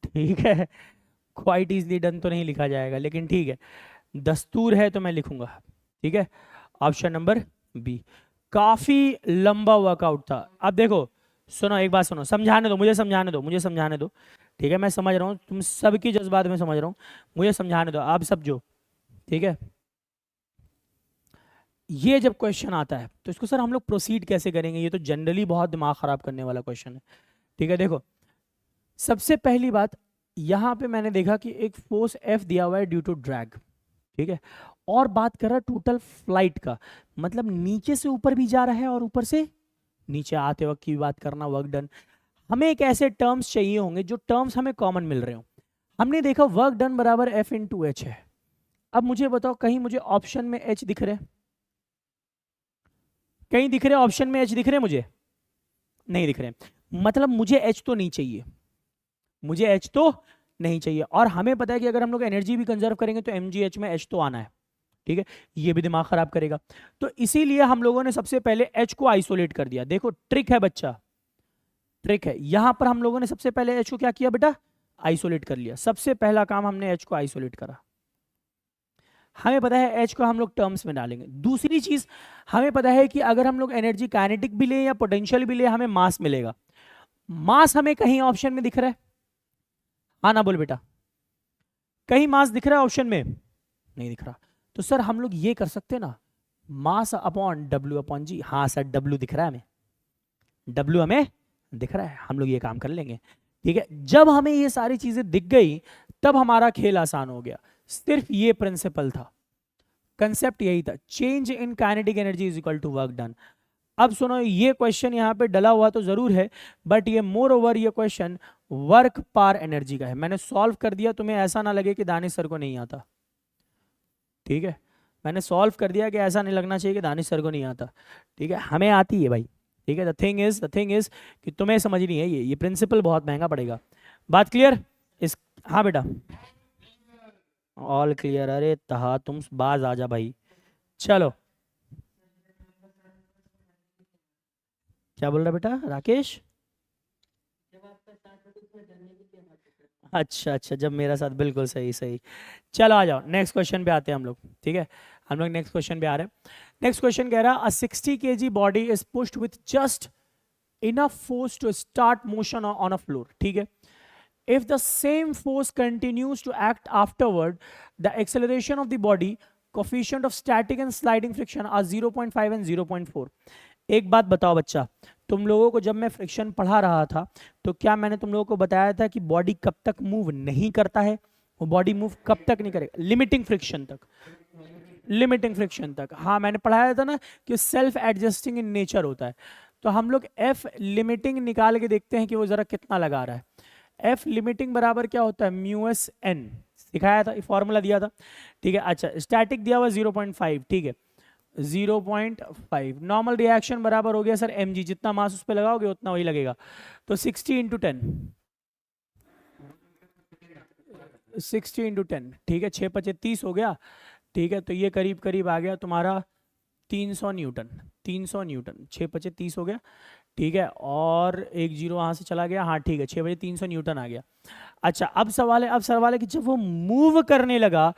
ठीक है, क्वाइट इजीली डन तो नहीं लिखा जाएगा, लेकिन ठीक है, दस्तूर है तो मैं लिखूंगा। ठीक है, ऑप्शन नंबर बी। काफी लंबा वर्कआउट था। अब देखो, सुनो एक बात सुनो, समझाने दो मुझे, समझाने दो मुझे, समझाने दो, ठीक है, मैं समझ रहा हूँ, तुम सबकी जज्बात में समझ रहा हूँ, मुझे समझाने दो आप सब जो, ठीक है। ये जब क्वेश्चन आता है तो इसको सर हम लोग प्रोसीड कैसे करेंगे, ये तो जनरली बहुत दिमाग खराब करने वाला क्वेश्चन है। ठीक है, देखो सबसे पहली बात, यहाँ पे मैंने देखा कि एक फोर्स F दिया हुआ है ड्यू टू ड्रैग, ठीक है, और बात कर रहा है टोटल फ्लाइट का, मतलब नीचे से ऊपर भी जा रहा है और ऊपर से नीचे आते वक्त की बात करना, वर्क डन। हमें एक ऐसे टर्म्स चाहिए होंगे जो टर्म्स हमें कॉमन मिल रहे हो। हमने देखा वर्क डन बराबर F इंटू एच है। अब मुझे बताओ कहीं मुझे ऑप्शन में H दिख रहे, कहीं दिख रहे ऑप्शन में H दिख रहे, मुझे नहीं दिख रहे, मतलब मुझे H तो नहीं चाहिए, मुझे H तो नहीं चाहिए। और हमें पता है कि अगर हम लोग एनर्जी भी कंजर्व करेंगे तो mgh में H तो आना है, ठीक है, ये भी दिमाग खराब करेगा। तो इसीलिए हम लोगों ने सबसे पहले H को आइसोलेट कर दिया। देखो ट्रिक है बच्चा, ट्रिक है, यहां पर हम लोगों ने सबसे पहले H को क्या किया बेटा, आइसोलेट कर लिया। सबसे पहला काम हमने H को आइसोलेट करा। हमें पता है H को हम लोग टर्म्स में डालेंगे। दूसरी चीज हमें पता है कि अगर हम लोग एनर्जी काइनेटिक भी ले या पोटेंशियल भी ले, हमें मास मिलेगा। मास हमें कहीं ऑप्शन में दिख रहा है, हाँ ना बोल बेटा, कहीं मास दिख रहा है ऑप्शन में, नहीं दिख रहा। तो सर हम लोग ये कर सकते हैं ना, मास अपॉन W अपॉन जी। हाँ सर W दिख रहा है हमें, W हमें दिख रहा है, हम लोग ये काम कर लेंगे। ठीक है, जब हमें ये सारी चीजें दिख गई तब हमारा खेल आसान हो गया। सिर्फ ये प्रिंसिपल था, कंसेप्ट यही था, change in kinetic energy is equal to work done. अब सुनो, ये क्वेश्चन यहाँ पे डला हुआ तो जरूर है, बट ये मोर ओवर ये क्वेश्चन वर्क पर एनर्जी का है। मैंने सॉल्व कर दिया, तुम्हें ऐसा ना लगे कि दानिश सर को नहीं आता, ठीक है, मैंने सॉल्व कर दिया कि ऐसा नहीं लगना चाहिए कि दानिश सर को नहीं आता, ठीक है, हमें आती है भाई। ठीक है, द थिंग इज कि तुम्हें समझनी है, ये प्रिंसिपल बहुत महंगा पड़ेगा। बात क्लियर इस, हाँ बेटा ऑल क्लियर। अरे तहा तुम बाज आ जा भाई। चलो, क्या बोल रहा बेटा राकेश? अच्छा अच्छा, जब मेरा साथ, बिल्कुल सही सही। चलो आ जाओ, नेक्स्ट क्वेश्चन पे आते हैं हम लोग। ठीक है, हम लोग नेक्स्ट क्वेश्चन पे आ रहे हैं। नेक्स्ट क्वेश्चन कह रहा है, a 60 kg body is pushed with just enough force to start motion on a floor. ठीक है, if the same force continues to act afterward, the acceleration of the body, coefficient of static and sliding friction are 0.5 and 0.4। एक बात बताओ बच्चा, तुम लोगों को जब मैं फ्रिक्शन पढ़ा रहा था तो क्या मैंने तुम लोगों को बताया था कि बॉडी कब तक मूव नहीं करता है, वो बॉडी मूव कब तक नहीं करेगा? लिमिटिंग फ्रिक्शन तक, लिमिटिंग फ्रिक्शन तक। हाँ मैंने पढ़ाया था ना कि सेल्फ एडजस्टिंग इन नेचर होता है। तो हम लोग एफ लिमिटिंग निकाल के देखते हैं कि वो जरा कितना लगा रहा है। एफ लिमिटिंग बराबर क्या होता है, म्यू एस एन, सिखाया था, फॉर्मूला दिया था। ठीक है, अच्छा स्टैटिक दिया हुआ 0.5, ठीक है 0.5। नॉर्मल रिएक्शन बराबर हो गया सर एम जी, जितना मास उस पर लगाओगे उतना वही लगेगा। तो 60 इंटू 10, 60 इंटू 10, ठीक है 6 पचे 30 हो गया। ठीक है, तो ये करीब करीब आ गया तुम्हारा 300 न्यूटन, 300 न्यूटन, 6 पचे 30 हो गया। ठीक है, और एक जीरो वहां से चला गया, हाँ ठीक है 6 बजे 300 न्यूटन आ गया। अच्छा अब सवाल है, अब सवाल है कि जब वो मूव करने लगा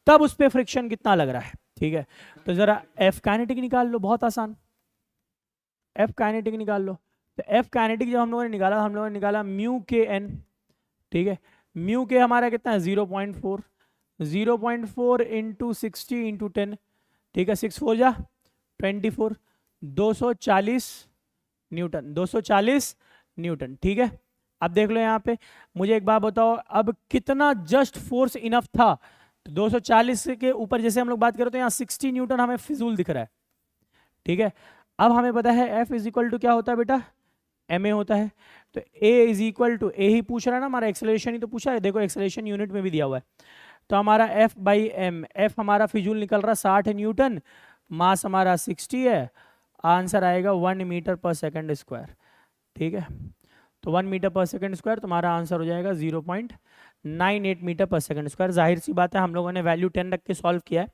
तब उस पर फ्रिक्शन कितना लग रहा है। ठीक है, तो जरा एफ काइनेटिक निकाल लो, बहुत आसान, एफ काइनेटिक निकाल लो। तो एफ काइनेटिक जब हम लोगों ने निकाला, हम लोगों ने निकाला म्यू के एन। ठीक है, म्यू के हमारा कितना है 0.4, 0.4 इंटू 60 इंटू 10, ठीक है 6 4 जा 24, 240 न्यूटन, 240 न्यूटन। ठीक है, अब देख लो यहाँ पे, मुझे एक बात बताओ, अब कितना जस्ट फोर्स इनफ था? तो 240 के ऊपर जैसे हम लोग बात करें तो यहाँ 60 न्यूटन हमें फिजूल दिख रहा है। ठीक है, अब हमें पता है F इज इक्वल टू क्या होता है बेटा, ma होता है। तो A इज इक्वल टू, ए ही पूछ रहा है ना, हमारा एक्सेलरेशन ही तो पूछा है, देखो एक्सेलरेशन यूनिट में भी दिया हुआ है। तो हमारा F बाई एम, एफ हमारा फिजूल निकल रहा 60 न्यूटन, मास हमारा 60 है, आंसर आएगा 1 मीटर पर सेकंड स्क्वायर। ठीक है, तो 1 मीटर पर सेकंड स्क्वायर तुम्हारा आंसर हो जाएगा 0.98 मीटर पर सेकंड स्क्वायर। जाहिर सी बात है हम लोगों ने वैल्यू 10 रख के सॉल्व किया है,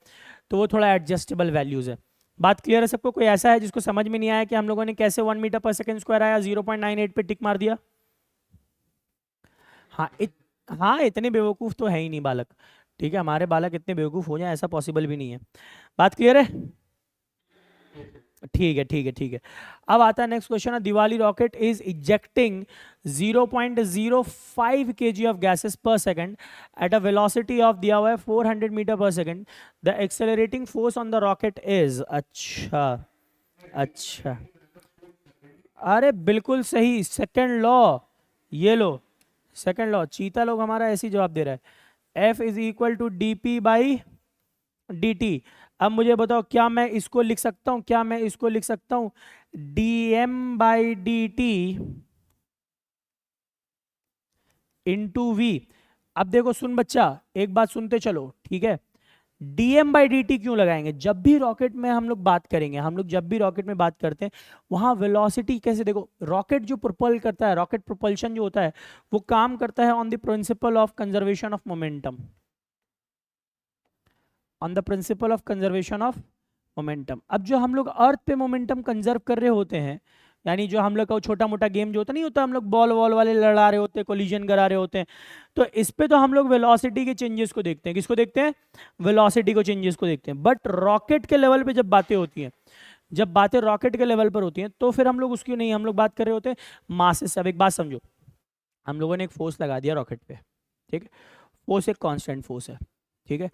तो वो थोड़ा एडजस्टेबल वैल्यूज है। बात क्लियर है सबको? कोई ऐसा है जिसको समझ में नहीं आया कि हम लोगों ने कैसे 1 मीटर पर सेकंड स्क्वायर आया 0.98 पे टिक मार दिया? हाँ हाँ, इतने बेवकूफ़ तो है ही नहीं बालक। ठीक है, हमारे बालक इतने बेवकूफ़ हो जाए ऐसा पॉसिबल भी नहीं है। बात क्लियर है? ठीक है ठीक है ठीक है। अब आता है next question. Diwali rocket is ejecting 0.05 kg of gases per second at a velocity of दिया हुआ है 400 meter per second. The accelerating force on the rocket is. अच्छा अच्छा, अरे बिल्कुल सही, सेकंड लॉ। ये लो सेकंड लॉ, चीता लोग हमारा ऐसे ही जवाब दे रहा है। F is equal to D P by D T. अब मुझे बताओ, क्या मैं इसको लिख सकता हूं, क्या मैं इसको लिख सकता हूं D M by D T into V. अब देखो सुन बच्चा, एक बात सुनते चलो, ठीक है। डीएम बाई डी टी क्यों लगाएंगे? जब भी रॉकेट में हम लोग बात करेंगे, हम लोग जब भी रॉकेट में बात करते हैं, वहां वेलोसिटी कैसे, देखो रॉकेट जो प्रोपल करता है, रॉकेट प्रोपल्शन जो होता है, वो काम करता है on the principle of conservation of momentum, on the principle of conservation of momentum. अब जो हम लोग अर्थ पे मोमेंटम कंजर्व कर रहे होते हैं, यानी जो हम लोग का छोटा मोटा गेम जो होता नहीं होता, हम लोग बॉल वॉल वाले लड़ा रहे होते हैं, कोलिजन करा रहे होते हैं, तो इस पे तो हम लोग वेलोसिटी के चेंजेस को देखते हैं। किसको देखते हैं? वेलोसिटी को, चेंजेस को देखते हैं। बट रॉकेट के लेवल पे जब बातें होती हैं, जब बातें रॉकेट के लेवल पर होती हैं, तो फिर हम लोग उसकी नहीं, हम लोग बात कर रहे होते हैं मासेस से। अब एक बात समझो, हम लोगों ने एक फोर्स लगा दिया रॉकेट पे, ठीक है, फोर्स एक कांस्टेंट फोर्स है, ठीक है।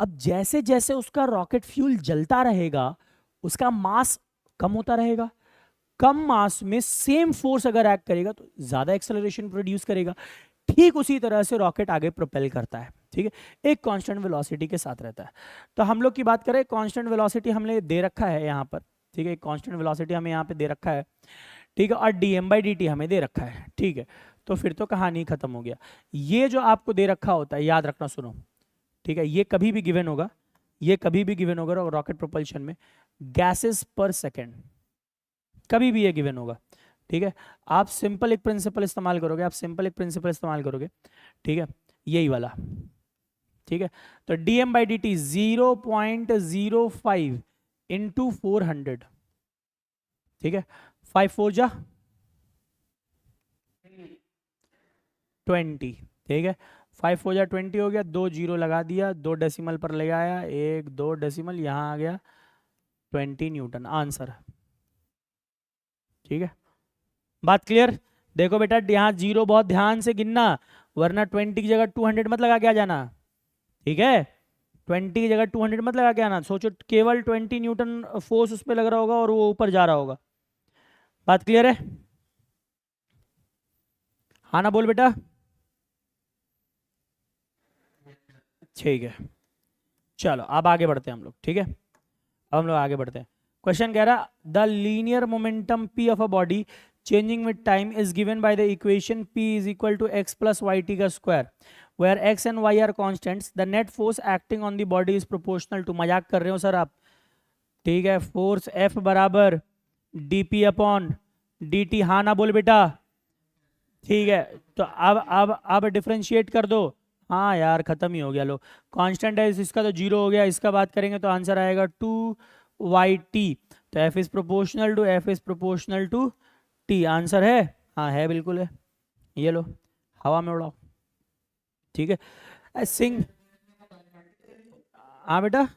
अब जैसे जैसे उसका रॉकेट फ्यूल जलता रहेगा, उसका मास कम होता रहेगा। कम मास में सेम फोर्स अगर एक्ट करेगा तो ज्यादा एक्सेलरेशन प्रोड्यूस करेगा। ठीक उसी तरह से रॉकेट आगे प्रोपेल करता है, ठीक है, एक कांस्टेंट वेलोसिटी के साथ रहता है। तो हम लोग की बात करें, कांस्टेंट वेलोसिटी हमने दे रखा है यहाँ पर, ठीक है, कांस्टेंट वेलोसिटी हमें यहाँ पे दे रखा है, ठीक है, और डीएम बाई डी टी हमें दे रखा है, ठीक है। तो फिर तो कहानी खत्म हो गया। ये जो आपको दे रखा होता है, याद रखना, सुनो, ठीक है, ये कभी भी गिवन होगा, ये कभी भी गिवन होगा रॉकेट प्रोपल्शन में, गैसेस पर सेकेंड, कभी भी ये गिवन होगा, ठीक है। आप सिंपल एक प्रिंसिपल इस्तेमाल करोगे, आप सिंपल एक प्रिंसिपल इस्तेमाल करोगे, ठीक है, यही वाला, ठीक है। तो DM by D T 0.05 into 400, ठीक है, 5 4 जा 20, ठीक है, 5 4 जा 20 हो गया, 2 जीरो लगा दिया, 2 डेसिमल पर ले आया, 1 2 डेसिमल, यहाँ आ गया 20 न्यूटन आंसर, ठीक है। बात क्लियर? देखो बेटा, यहाँ जीरो बहुत ध्यान से गिनना, वरना 20 की जगह 200 मत लगा के आ जाना, ठीक है, 20 की जगह 200 मत लगा के आना। सोचो केवल 20 न्यूटन फोर्स उस पर लग रहा होगा और वो ऊपर जा रहा होगा। बात क्लियर है? हाँ ना बोल बेटा। ठीक है, चलो अब आगे बढ़ते हैं हम लोग, ठीक है, अब हम लोग आगे बढ़ते हैं। क्वेश्चन कह रहा, the linear momentum p of a body changing with time is given by the equation p is equal to x plus y t का square where x and y are constants. The net force acting on the body is proportional to. मजाक कर रहे हो sir आप? ठीक है, force F बराबर dp upon dt। हाँ ना बोल बेटा। ठीक है, तो अब डिफरेंशिएट कर दो। हाँ यार, खत्म ही हो गया। लो, कांस्टेंट है इसका तो जीरो हो गया, इसका बात करेंगे तो आंसर आएगा 2yt। तो f is proportional to, f is proportional to t। Answer है? हाँ है, बिल्कुल है। ये लो, हवा में उड़ाओ, ठीक है। सिंग, हाँ बेटा,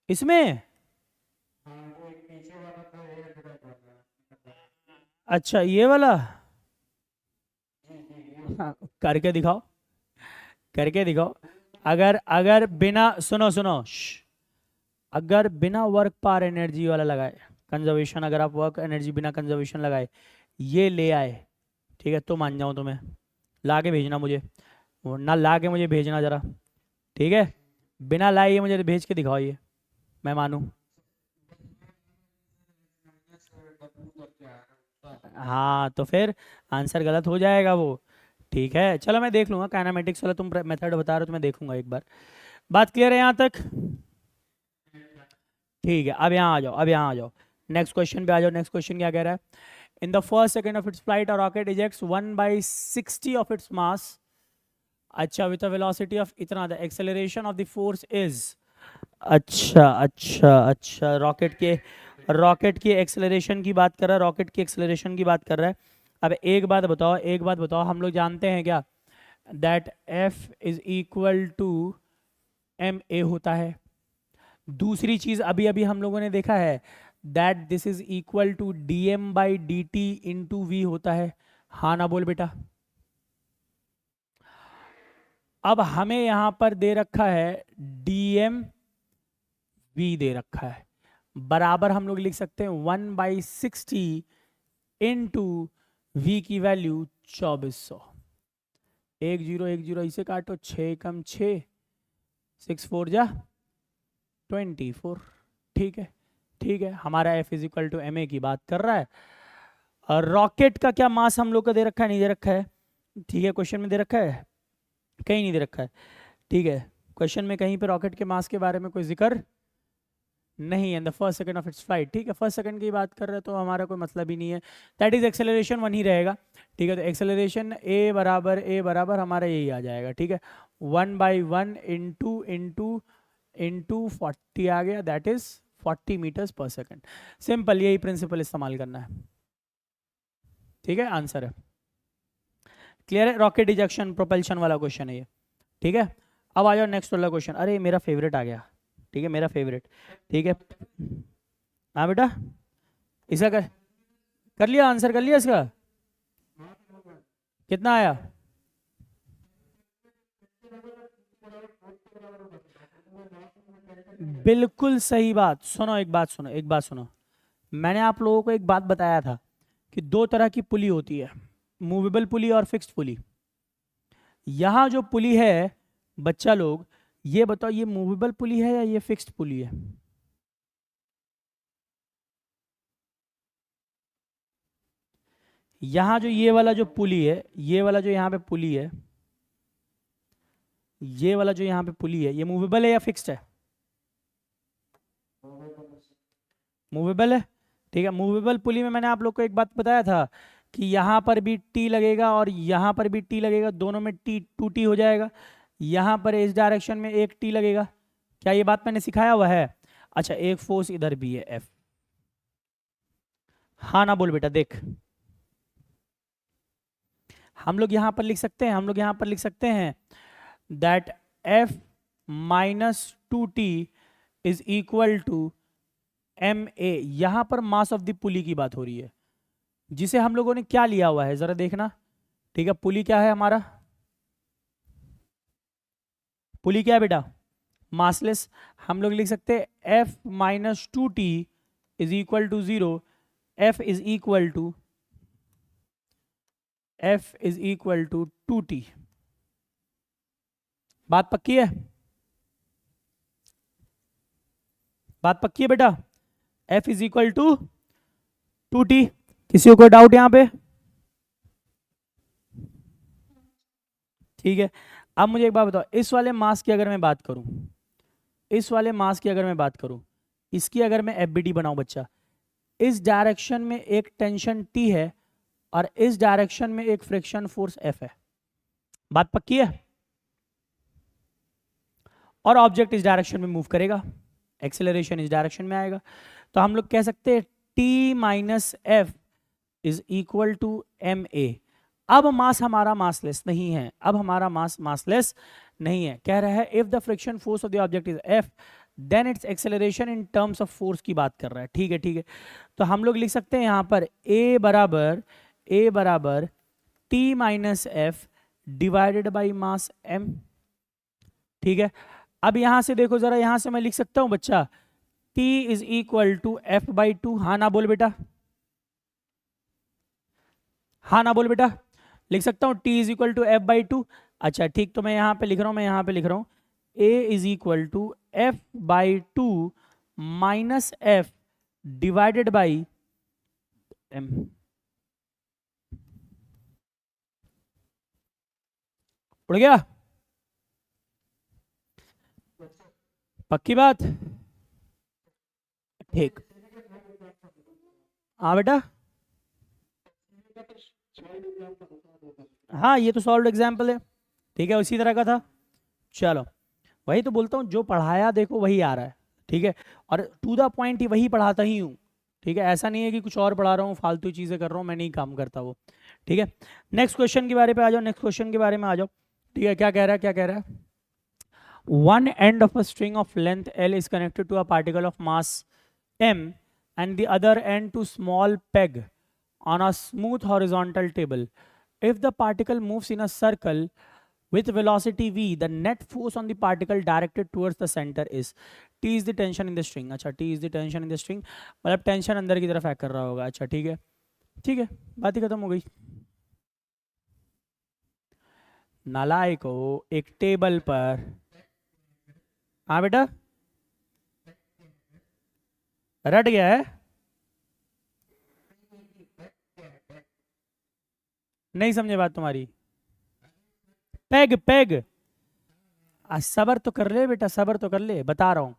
इसमें अच्छा ये वाला, हाँ, करके दिखाओ, करके दिखाओ। अगर अगर बिना, सुनो सुनो, अगर बिना वर्क पार एनर्जी वाला लगाए, कंजर्वेशन, अगर आप वर्क एनर्जी बिना कंजर्वेशन लगाए ये ले आए, ठीक है, तो मान जाऊँ तुम्हें। ला के भेजना मुझे, ना ला के मुझे भेजना ज़रा, ठीक है, बिना लाए ये मुझे भेज के दिखाओ, ये मैं मानूँ। हाँ तो फिर आंसर गलत हो जाएगा वो, ठीक है। चलो मैं देख लूँगा, काइनेमेटिक्स वाला तुम मेथड बता रहे हो तो मैं देखूंगा एक बार। बात क्लियर है यहाँ तक? ठीक है, अब यहाँ आ जाओ, अब यहाँ आ जाओ, नेक्स्ट क्वेश्चन पे आ जाओ। नेक्स्ट क्वेश्चन क्या कह रहा है? In the first second of its flight a rocket ejects 1/60 of its mass, अच्छा, विद अ वेलोसिटी ऑफ इतना, the acceleration of the force is. अच्छा अच्छा अच्छा, रॉकेट के एक्सेलरेशन की बात कर रहा है, रॉकेट की एक्सेलरेशन की बात कर रहा है। अब एक बात बताओ, एक बात बताओ, हम लोग जानते हैं क्या that F is equal to M A होता है। दूसरी चीज अभी अभी हम लोगों ने देखा है that this is equal to D M by D T into V होता है। हाँ ना बोल बेटा। अब हमें यहां पर दे रखा है डी एम वी दे रखा है, बराबर हम लोग लिख सकते हैं 1/60 इंटू वी की वैल्यू 2400। 1010 इसे काटो, 6 कम 6, 6 4 जा 24। ठीक है, ठीक है, हमारा F is equal to M A की बात कर रहा है। और रॉकेट का क्या मास हम लोग को दे रखा है, नहीं दे रखा है। ठीक है, क्वेश्चन में दे रखा है, कहीं नहीं दे रखा है। ठीक है, क्वेश्चन में कहीं पे रॉकेट के मास के बारे में कोई जिक्र नहीं है, the first second of its flight. ठीक है, फर्स्ट सेकंड की बात कर रहे हैं तो हमारा कोई मतलब ही नहीं है, दैट इज एक्सेलरेशन 1 ही रहेगा। ठीक है, तो एक्सेलरेशन ए बराबर हमारा यही आ जाएगा। ठीक है, 1/1 इंटू 40 आ गया, दैट इज 40 मीटर्स पर सेकंड। सिंपल, यही प्रिंसिपल इस्तेमाल करना है। ठीक है, आंसर है क्लियर है। रॉकेट इजेक्शन प्रोपल्शन वाला क्वेश्चन है ये। ठीक है, अब आ जाओ नेक्स्ट वाला क्वेश्चन। अरे मेरा फेवरेट आ गया। ठीक है, मेरा फेवरेट। ठीक है, हाँ बेटा, इसका कर लिया, आंसर कर लिया इसका। कितना आया? बिल्कुल सही बात। सुनो, एक बात सुनो, एक बात सुनो। मैंने आप लोगों को एक बात बताया था कि दो तरह की पुली होती है, मूवेबल पुली और फिक्स्ड पुली। यहां जो पुली है बच्चा लोग, ये बताओ ये मूवेबल पुली है या ये फिक्स्ड पुली है? यहां जो ये वाला जो पुली है, ये वाला जो यहाँ पे पुली है, ये वाला जो यहाँ पे पुली है, ये मूवेबल है या फिक्स्ड है? मूवेबल है। ठीक है, मूवेबल पुली में मैंने आप लोग को एक बात बताया था कि यहाँ पर भी टी लगेगा और यहाँ पर भी टी लगेगा, दोनों में टी 2t हो जाएगा। यहाँ पर इस डायरेक्शन में एक टी लगेगा। क्या ये बात मैंने सिखाया हुआ है? अच्छा, एक फोर्स इधर भी है एफ। हाँ ना बोल बेटा। देख, हम लोग यहाँ पर लिख सकते हैं, हम लोग यहाँ पर लिख सकते हैं that F minus 2t is equal to M A. यहां पर मास ऑफ द पुली की बात हो रही है, जिसे हम लोगों ने क्या लिया हुआ है जरा देखना। ठीक है, पुली क्या है हमारा? पुली क्या है बेटा? मासलेस। हम लोग लिख सकते हैं F minus 2t is equal to 0। F is equal to 2t। बात पक्की है? बात पक्की है बेटा? F is equal to 2t। किसी को कोई डाउट यहां पे? ठीक है, अब मुझे एक बात बताओ, इस वाले मास की अगर मैं बात करूं, इस वाले मास की अगर मैं बात करूं, इसकी अगर मैं एफबीडी बनाऊं बच्चा, इस डायरेक्शन में एक टेंशन T है और इस डायरेक्शन में एक फ्रिक्शन फोर्स F है। बात पक्की है? और ऑब्जेक्ट इस डायरेक्शन में मूव करेगा, एक्सेलरेशन इस डायरेक्शन में आएगा। तो हम लोग कह सकते हैं T minus F is equal to M A. अब मास हमारा मासलेस नहीं है, अब हमारा मास मासलेस नहीं है। कह रहा है if the friction force of the object is F then its acceleration in terms of force की बात कर रहा है। ठीक है, ठीक है, तो हम लोग लिख सकते हैं यहां पर ए बराबर T minus F divided by mass M. ठीक है, अब यहां से देखो जरा, यहां से मैं लिख सकता हूं बच्चा T is equal to F by 2। हाँ ना बोल बेटा, हाँ ना बोल बेटा। लिख सकता हूं T is equal to F by 2। अच्छा ठीक, तो मैं यहां पे लिख रहा हूं, मैं यहां पे लिख रहा हूं A is equal to F by 2 minus F divided by M. उड़ गया? पक्की बात? ठीक, हाँ बेटा, हाँ ये तो सॉल्व एग्जाम्पल है। ठीक है, उसी तरह का था। चलो, वही तो बोलता हूँ, जो पढ़ाया देखो वही आ रहा है। ठीक है, और टू द पॉइंट ही वही पढ़ाता ही हूँ। ठीक है, ऐसा नहीं है कि कुछ और पढ़ा रहा हूँ, फालतू चीज़ें कर रहा हूँ, मैं नहीं काम करता वो। ठीक है, नेक्स्ट क्वेश्चन के बारे पे आ जाओ, नेक्स्ट क्वेश्चन के बारे में आ जाओ। ठीक है, क्या कह रहा है, क्या कह रहा है? one end of a string of length L is connected to a particle of mass M and the other end to small peg on a smooth horizontal table. If the particle moves in a circle with velocity v, the net force on the particle directed towards the center is T is the tension in the string. अच्छा, T is the tension in the string, मतलब tension अंदर की तरफ act कर रहा होगा. अच्छा ठीक है, ठीक है, बात ही खत्म हो गई. नालायक को एक टेबल पर, हाँ बेटा रट गया है, नहीं समझे बात तुम्हारी. पेग पेग, सबर तो कर ले बेटा, सबर तो कर ले, बता रहा हूं.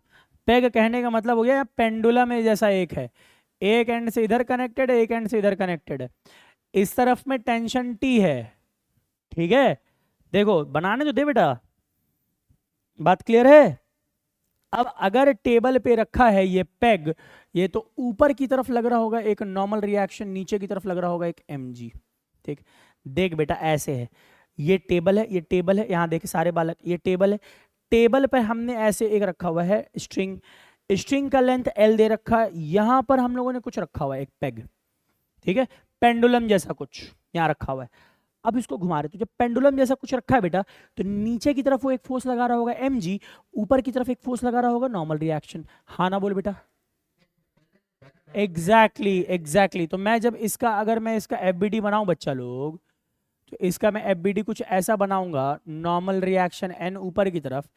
पेग कहने का मतलब हो गया पेंडुलम में जैसा एक है, एक एंड से इधर कनेक्टेड है, एक एंड से इधर कनेक्टेड है. इस तरफ में टेंशन टी है, ठीक है. देखो बनाने तो दे बेटा, बात क्लियर है. अब अगर टेबल पे रखा है ये पेग, ये तो ऊपर की तरफ लग रहा होगा एक नॉर्मल रिएक्शन, नीचे की तरफ लग रहा होगा एक mg. ठीक, देख बेटा ऐसे है, ये टेबल है, ये टेबल है, यहाँ देखे सारे बालक, ये टेबल है. टेबल पर हमने ऐसे एक रखा हुआ है स्ट्रिंग, स्ट्रिंग का लेंथ L दे रखा है, यहां पर हम लोगों ने कुछ रखा हुआ है एक पेग, ठीक है, पेंडुलम जैसा कुछ यहाँ रखा हुआ है. अब इसको घुमा रहे, तो जब पेंडुलम जैसा कुछ रखा है बेटा, तो नीचे की तरफ वो एक फोर्स लगा रहा होगा mg, ऊपर की तरफ एक फोर्स लगा रहा होगा नॉर्मल रिएक्शन. हाँ ना बोल बेटा. Exactly exactly. तो मैं जब इसका, अगर मैं इसका FBD बनाऊं बच्चा लोग, तो इसका मैं FBD कुछ ऐसा बनाऊंगा, नॉर्मल रिएक्शन n ऊपर की तरफ,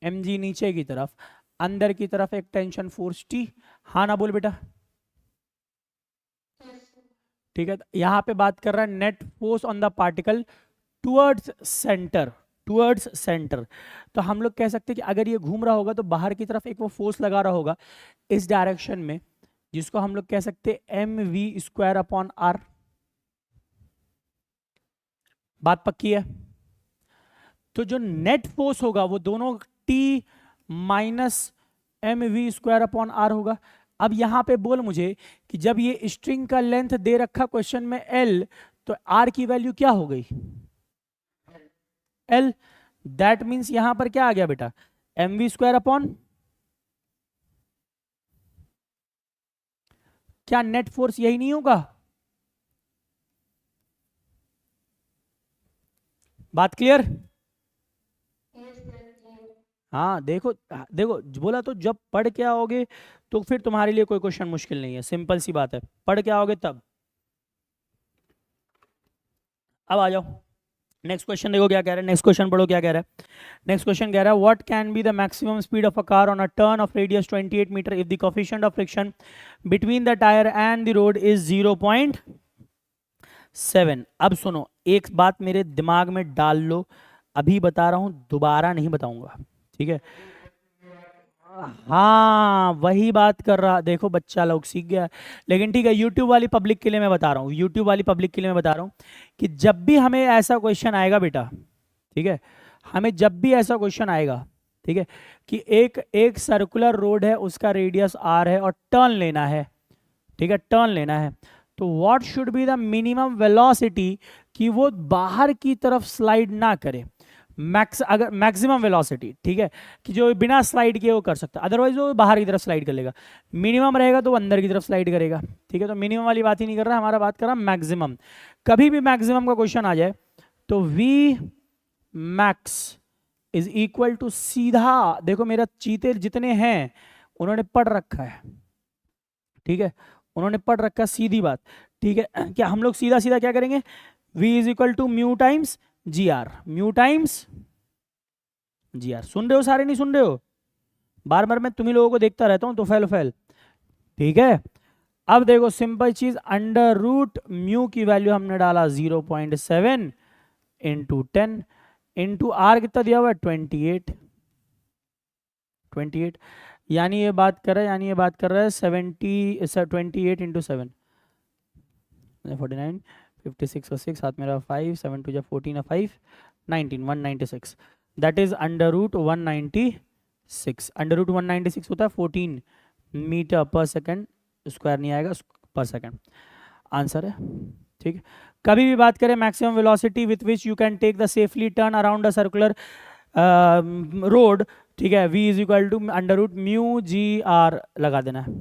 mg नीचे की तरफ, अंदर की तरफ एक टेंशन फोर्स T. हाँ ना बोल बेटा. ठीक है, यहां पे बात कर रहा है net force on the particle towards centre, towards centre. तो हम लोग कह सकते हैं कि अगर ये घूम रहा होगा तो बाहर की तरफ एक वो फोर्स लगा रहा होगा इस डायरेक्शन में, जिसको हम लोग कह सकते हैं mv²/r. बात पक्की है. तो जो नेट फोर्स होगा वो दोनों T माइनस mv²/r होगा. अब यहां पे बोल मुझे कि जब ये स्ट्रिंग का लेंथ दे रखा क्वेश्चन में L, तो R की वैल्यू क्या हो गई? L. दैट मीन्स यहां पर क्या आ गया बेटा? mv²/, क्या नेट फोर्स यही नहीं होगा? बात क्लियर? हाँ देखो, देखो बोला तो जब पढ़ के आओगे तो फिर तुम्हारे लिए कोई क्वेश्चन मुश्किल नहीं है, सिंपल सी बात है, पढ़ के आओगे तब. अब आ जाओ नेक्स्ट क्वेश्चन, देखो क्या कह रहा है. नेक्स्ट क्वेश्चन पढ़ो क्या कह रहा है. नेक्स्ट क्वेश्चन कह रहा है what can be the maximum speed of a car on a turn of radius 28 meter if the coefficient of friction between the tyre and the road is 0.7. अब सुनो, एक बात मेरे दिमाग में डाल लो, अभी बता रहा हूं, दोबारा नहीं बताऊंगा, ठीक है. हाँ वही बात कर रहा, देखो बच्चा लोग सीख गया. लेकिन ठीक है, यूट्यूब वाली पब्लिक के लिए मैं बता रहा हूँ, यूट्यूब वाली पब्लिक के लिए मैं बता रहा हूँ कि जब भी हमें ऐसा क्वेश्चन आएगा बेटा, ठीक है, हमें जब भी ऐसा क्वेश्चन आएगा, ठीक है, कि एक एक सर्कुलर रोड है, उसका रेडियस r है और टर्न लेना है, ठीक है, टर्न लेना है, तो what should be the minimum velocity कि वो बाहर की तरफ स्लाइड ना करे. अगर मैक्सिमम वेलोसिटी, ठीक है, कि जो बिना स्लाइड किए वो कर सकता है, अदरवाइज वो बाहर की तरफ स्लाइड कर लेगा. मिनिमम रहेगा तो वो अंदर की तरफ स्लाइड करेगा, ठीक है. तो मिनिमम वाली बात ही नहीं कर रहा, हमारा बात कर रहा मैक्सिमम. कभी भी मैक्सिमम का क्वेश्चन आ जाए तो V max is equal to, सीधा देखो मेरा चीते जितने हैं उन्होंने पढ़ रखा है, ठीक है, उन्होंने पढ़ रखा है, सीधी बात, ठीक है. क्या हम लोग सीधा सीधा क्या करेंगे? V is equal to mu times GR, mu times GR. सुन रहे हो सारे, नहीं सुन रहे हो? बार बार मैं तुम्ही लोगों को देखता रहता हूं, तो फैल, ठीक है. अब देखो सिंपल चीज, अंडर रूट म्यू की वैल्यू हमने डाला 0.7 इंटू 10 इंटू R कितना दिया हुआ है? 28, यानी ये बात कर रहा है 28 इंटू 7 49, 56 और 6 साथ मेरा 5, 7 2 14 और 5 19, 196. That is under root 196. Under root 196 होता है 14 मीटर पर सेकंड, स्क्वायर नहीं आएगा, पर सेकंड आंसर है, ठीक. कभी भी बात करें maximum velocity with which you can take the safely turn around a circular road, ठीक है, v is equal to under root mu G R लगा देना है।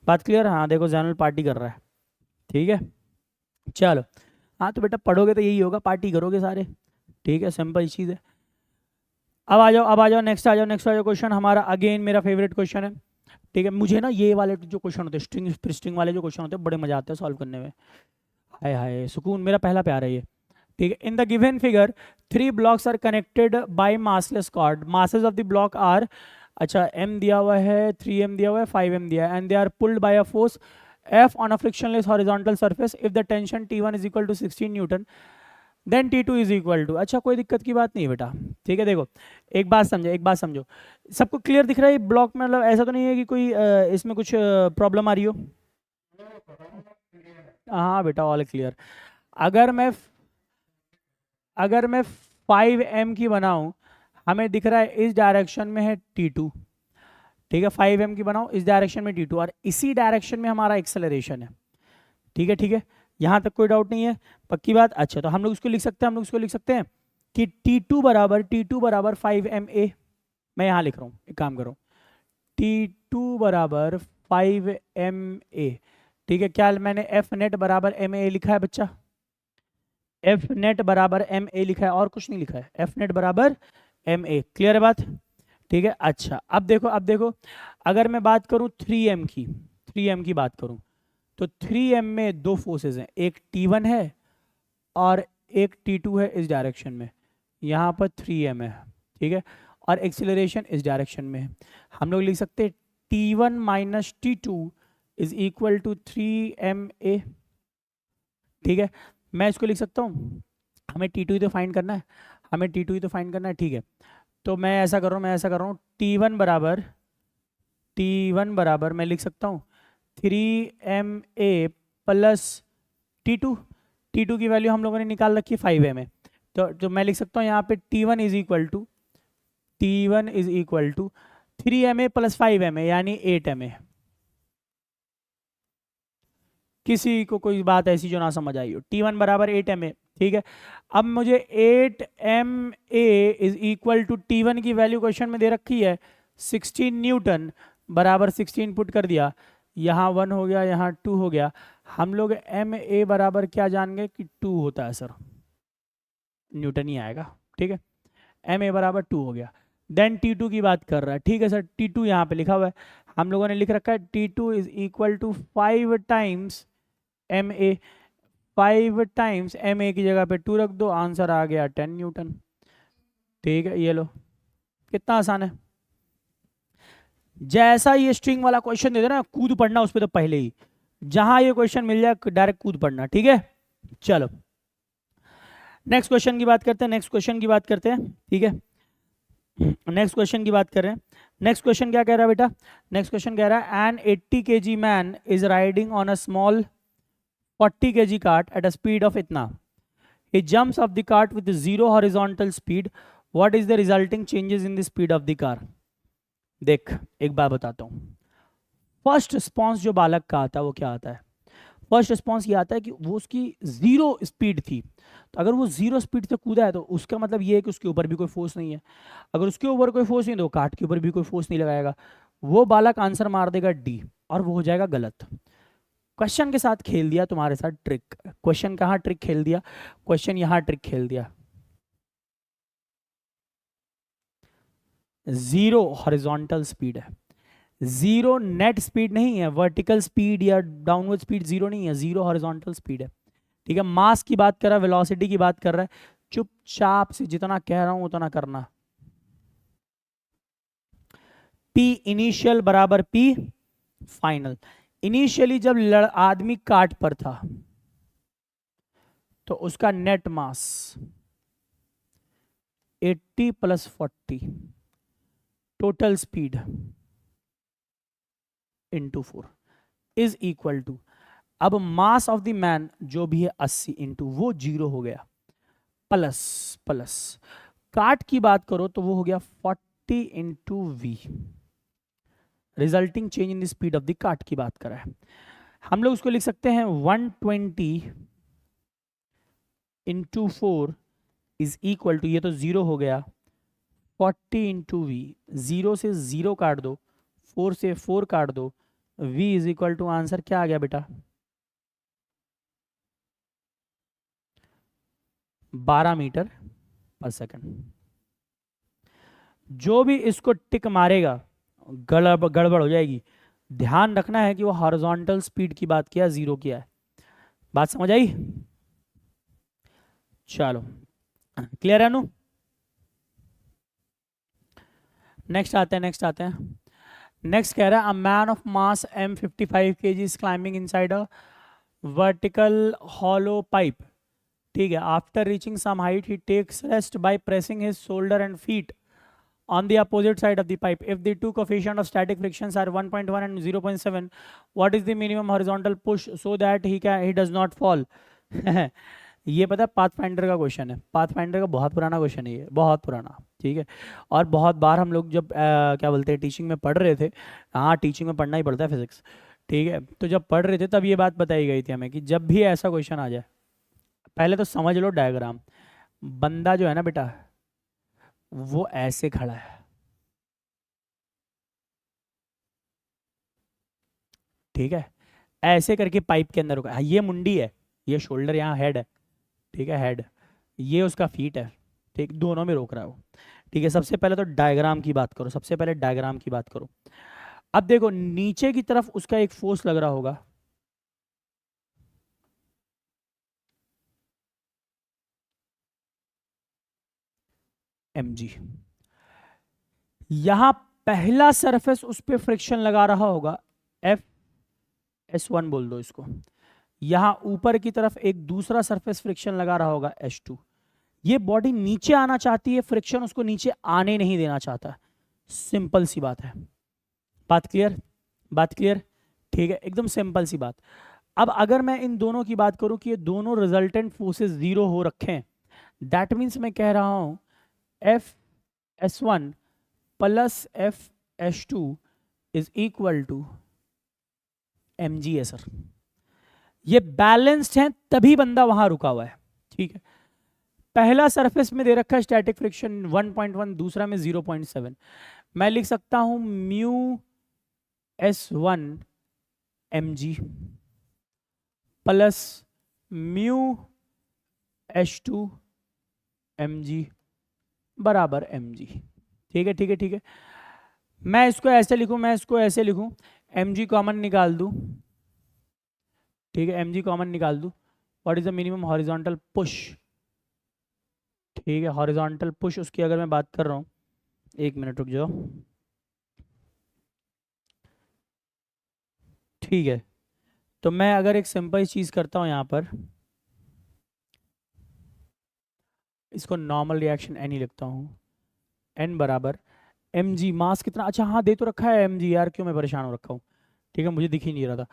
बात क्लियर? हाँ देखो जैनल पार्टी कर रहा है, ठीक है चलो। हाँ तो बेटा पढ़ोगे तो यही होगा, पार्टी करोगे सारे, ठीक है सिंपल चीज़ है। अब आ जाओ, अब आ जाओ, नेक्स्ट आ जाओ, नेक्स्ट आ जाओ क्वेश्चन हमारा, अगेन मेरा फेवरेट क्वेश्चन है, ठीक है। मुझे ना ये वाले जो क्वेश्चन होते हैं स्ट्रिंग स्ट्रिंग वाले जो क्वेश्चन होते हैं बड़े मजा आते हैं सॉल्व करने में, हाय हाय सुकून, मेरा पहला प्यार है ये, ठीक है। In the given figure 3 blocks are connected by massless cord, masses of the block are, अच्छा m दिया हुआ है, 3m दिया हुआ है, 5m दिया है, and they are pulled by a force F on a frictionless horizontal surface if the tension T1 is equal to 16 newton then T2 is equal to, अच्छा कोई दिक्कत की बात नहीं है बेटा, ठीक है। देखो एक बात समझो, एक बात समझो, सबको क्लियर दिख रहा है ब्लॉक में, मतलब ऐसा तो नहीं है कि कोई इसमें कुछ प्रॉब्लम आ रही हो? हाँ बेटा ऑल क्लियर। अगर मैं अगर मैं 5m की बनाऊं, हमें दिख रहा है इस डायरेक्शन में है T2, ठीक है, 5m की बनाओ इस डायरेक्शन में T2 और इसी डायरेक्शन में हमारा एक्सेलरेशन है, ठीक है, ठीक है, यहाँ तक कोई डाउट नहीं है, पक्की बात। अच्छा तो हम लोग इसको लिख सकते हैं, हम लोग इसको लिख सकते हैं कि T2 बराबर 5ma, मैं यहाँ लिख रहा हूँ, एक काम करो, T2 बराबर 5ma, ठीक है। क्या मैंने F नेट बराबर ma लिखा है बच्चा? F नेट बराबर ma लिखा है और कुछ नहीं लिखा है, F नेट बराबर ma, क्लियर है बात, ठीक है। अच्छा अब देखो, अब देखो, अगर मैं बात करूं 3m की, 3m की बात करूं तो 3m में दो फोर्सेस हैं, एक T1 है और एक T2 है इस डायरेक्शन में, यहाँ पर 3m है, ठीक है, और एक्सिलरेशन इस डायरेक्शन में है। हम लोग लिख सकते हैं T1 minus T2 is equal to 3ma, ठीक है। मैं इसको लिख सकता हूँ, हमें T2 ही तो फाइंड करना है, हमें T2 ही तो फाइंड करना है, ठीक है। तो मैं ऐसा कर रहा हूँ, मैं ऐसा कर रहा हूँ, T1 बराबर मैं लिख सकता हूँ 3ma प्लस T2 की वैल्यू हम लोगों ने निकाल रखी है 5ma, तो मैं लिख सकता हूँ यहाँ पे T1 is equal to 3ma plus 5ma यानी 8ma। किसी को कोई बात ऐसी जो ना समझ आई हो, T1 बराबर 8ma, ठीक है। अब मुझे 8ma is equal to T1 की वैल्यू क्वेश्चन में दे रखी है 16 न्यूटन, बराबर 16 पुट कर दिया, यहाँ 1 हो गया, यहाँ 2 हो गया। हम लोग ma बराबर क्या जान गए कि 2 होता है सर, न्यूटन ही आएगा, ठीक है। ma बराबर 2 हो गया, देन T2 की बात कर रहा है, ठीक है सर, T2 यहाँ पे लिखा हुआ है, हम लोगों ने लिख रखा है T2 is equal to 5 times ma, 5 times ma की जगह पे 2 रख दो, आंसर आ गया 10 न्यूटन, ठीक है। ये लो कितना आसान है, जैसा ये स्ट्रिंग वाला क्वेश्चन दे दे ना कूद पड़ना उस पर, तो पहले ही जहां ये क्वेश्चन मिल जाए डायरेक्ट कूद पड़ना, ठीक है। चलो नेक्स्ट क्वेश्चन की बात करते हैं, नेक्स्ट क्वेश्चन की बात करते हैं, ठीक है, नेक्स्ट क्वेश्चन की बात कर रहे हैं। नेक्स्ट क्वेश्चन क्या कह रहा है बेटा? नेक्स्ट क्वेश्चन कह रहा है an 80 kg man is riding on a small 40 kg cart at a speed of इतना, he jumps off the cart with zero horizontal speed, what is the resulting changes in the speed of the car? देख एक बात बताता हूँ, first response जो बालक का आता है वो क्या आता है? फर्स्ट रिस्पॉन्स ये आता है कि वो उसकी जीरो स्पीड थी, तो अगर वो जीरो स्पीड से कूदा है तो उसका मतलब ये है कि उसके ऊपर भी कोई फोर्स नहीं है, अगर उसके ऊपर कोई फोर्स नहीं तो कार्ट के ऊपर भी कोई फोर्स नहीं लगाएगा, वो बालक आंसर मार देगा डी और वो हो जाएगा गलत। क्वेश्चन के साथ खेल दिया तुम्हारे साथ ट्रिक, क्वेश्चन कहाँ ट्रिक खेल दिया? क्वेश्चन यहाँ ट्रिक खेल दिया, जीरो हॉरिजॉन्टल स्पीड है, जीरो नेट स्पीड नहीं है, वर्टिकल स्पीड या डाउनवर्ड स्पीड जीरो नहीं है, जीरो हॉरिजॉन्टल स्पीड है, ठीक है। मास की बात कर रहा है, वेलोसिटी की बात कर रहा है, चुपचाप से जितना कह रहा हूं उतना करना। पी इनिशियल बराबर पी फाइनल। इनिशियली जब आदमी काट पर था तो उसका नेट मास 80 प्लस 40, total speed into 4 is equal to, अब मास ऑफ द मैन जो भी है 80 इंटू वो जीरो हो गया, प्लस प्लस काट की बात करो तो वो हो गया 40 into V, resulting change in the speed of the cart की बात करा है। हम लोग उसको लिख सकते हैं 120 इंटू 4 इज इक्वल टू, ये तो जीरो हो गया, 40 इंटू वी, 0 से 0 काट दो, 4 से 4 काट दो, v is equal to answer क्या आ गया बेटा, 12 मीटर पर सेकंड। जो भी इसको टिक मारेगा गड़बड़ हो जाएगी। ध्यान रखना है कि वो हॉरिजॉन्टल स्पीड की बात किया, जीरो किया है। बात समझ आई? चलो क्लियर है नु? नेक्स्ट आते हैं, नेक्स्ट आते हैं। नेक्स्ट कह रहा है a man of mass m55 kg is climbing inside a vertical hollow pipe. ठीक है, after reaching some height he takes rest by pressing his shoulder and feet on the opposite side of the pipe. If the two coefficient of static frictions are 1.1 and 0.7, what is the minimum horizontal push so that he does not fall? ये पता है pathfinder का question है, pathfinder का बहुत पुराना question है ये, बहुत पुराना। ठीक है, और बहुत बार हम लोग जब क्या बोलते हैं टीचिंग में पढ़ रहे थे, हाँ टीचिंग में पढ़ना ही पड़ता है फिजिक्स। ठीक है, तो जब पढ़ रहे थे तब ये बात बताई गई थी हमें कि जब भी ऐसा क्वेश्चन आ जाए, पहले तो समझ लो डायग्राम। बंदा जो है ना बेटा, वो ऐसे खड़ा है, ठीक है, ऐसे करके पाइप के अंदर रुका है। ये मुंडी है, ये शोल्डर, यहाँ हेड है, ठीक है, हेड, ये उसका फीट है, ठीक, दोनों में रोक रहा है वो। ठीक है, सबसे पहले तो डायग्राम की बात करो, सबसे पहले डायग्राम की बात करो। अब देखो नीचे की तरफ उसका एक फोर्स लग रहा होगा, mg। यहां पहला सरफेस उस पर फ्रिक्शन लगा रहा होगा, एफ S1 बोल दो इसको। यहां ऊपर की तरफ एक दूसरा सरफेस फ्रिक्शन लगा रहा होगा S2। ये बॉडी नीचे आना चाहती है, फ्रिक्शन उसको नीचे आने नहीं देना चाहता। सिंपल सी बात है, बात क्लियर, बात क्लियर, ठीक है, एकदम सिंपल सी बात। अब अगर मैं इन दोनों की बात करूं कि ये दोनों रिजल्टेंट फोर्सेस जीरो हो रखे हैं, दैट मीन्स मैं कह रहा हूं F S1 plus F S2 is equal to mg है सर। ये बैलेंस्ड है तभी बंदा वहां रुका हुआ है। ठीक है, पहला सरफेस में दे रखा है स्टैटिक फ्रिक्शन 1.1, दूसरा में 0.7। मैं लिख सकता हूं mu S1 mg plus mu S2 mg बराबर mg। ठीक है, ठीक है, ठीक है। मैं इसको ऐसे लिखूं, मैं इसको ऐसे लिखूं, mg कॉमन निकाल दूं, ठीक है, mg कॉमन निकाल दूं। What is the minimum horizontal push? ठीक है, हॉरिजॉन्टल पुश उसकी अगर मैं बात कर रहा हूं, एक मिनट रुक जाओ, ठीक है, तो मैं अगर एक सिंपल चीज करता हूं यहां पर, इसको नॉर्मल रिएक्शन एन ही लिखता हूं, एन बराबर mg, मास कितना, अच्छा हाँ दे तो रखा है mg, यार क्यों मैं परेशान हो रखा हूँ। ठीक है, मुझे दिख ही नहीं रहा था।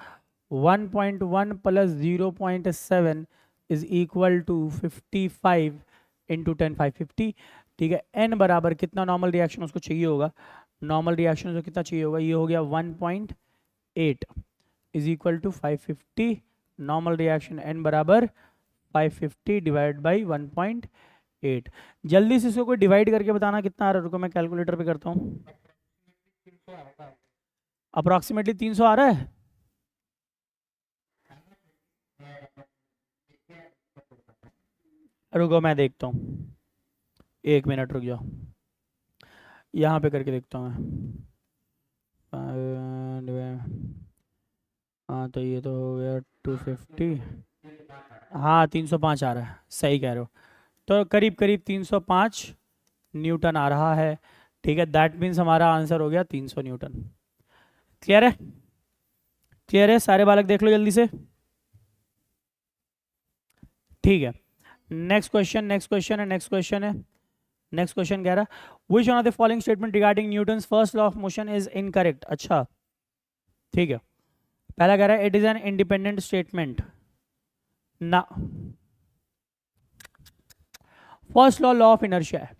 1.1 plus 0.7 is equal to 55 into 10 550। ठीक है, n बराबर कितना नॉर्मल रिएक्शन उसको चाहिए होगा, नॉर्मल रिएक्शन उसको कितना चाहिए होगा, ये हो गया 1.8 is equal to 550। Normal reaction n बराबर 550 डिवाइड बाई 1.8। जल्दी से इसको कोई डिवाइड करके बताना कितना आ रहा है, रुको मैं कैलकुलेटर पे करता हूँ। अप्रोक्सीमेटली 300 आ रहा है। रुको मैं देखता हूँ, एक मिनट रुक जाओ, यहाँ पे करके देखता हूँ मैं। हाँ तो ये तो हो गया 250, हाँ 305 आ रहा है, सही कह रहे हो। तो करीब करीब 305 न्यूटन आ रहा है। ठीक है, दैट मीन्स हमारा आंसर हो गया 300 न्यूटन। क्लियर है, क्लियर है, सारे बालक देख लो जल्दी से। ठीक है, नेक्स्ट क्वेश्चन, नेक्स्ट क्वेश्चन है, नेक्स्ट क्वेश्चन है, नेक्स्ट क्वेश्चन कह रहा है which one of the following statement regarding Newton's first law of motion is incorrect. अच्छा ठीक है, पहला कह रहा है it is an independent statement ना, first law law of inertia है,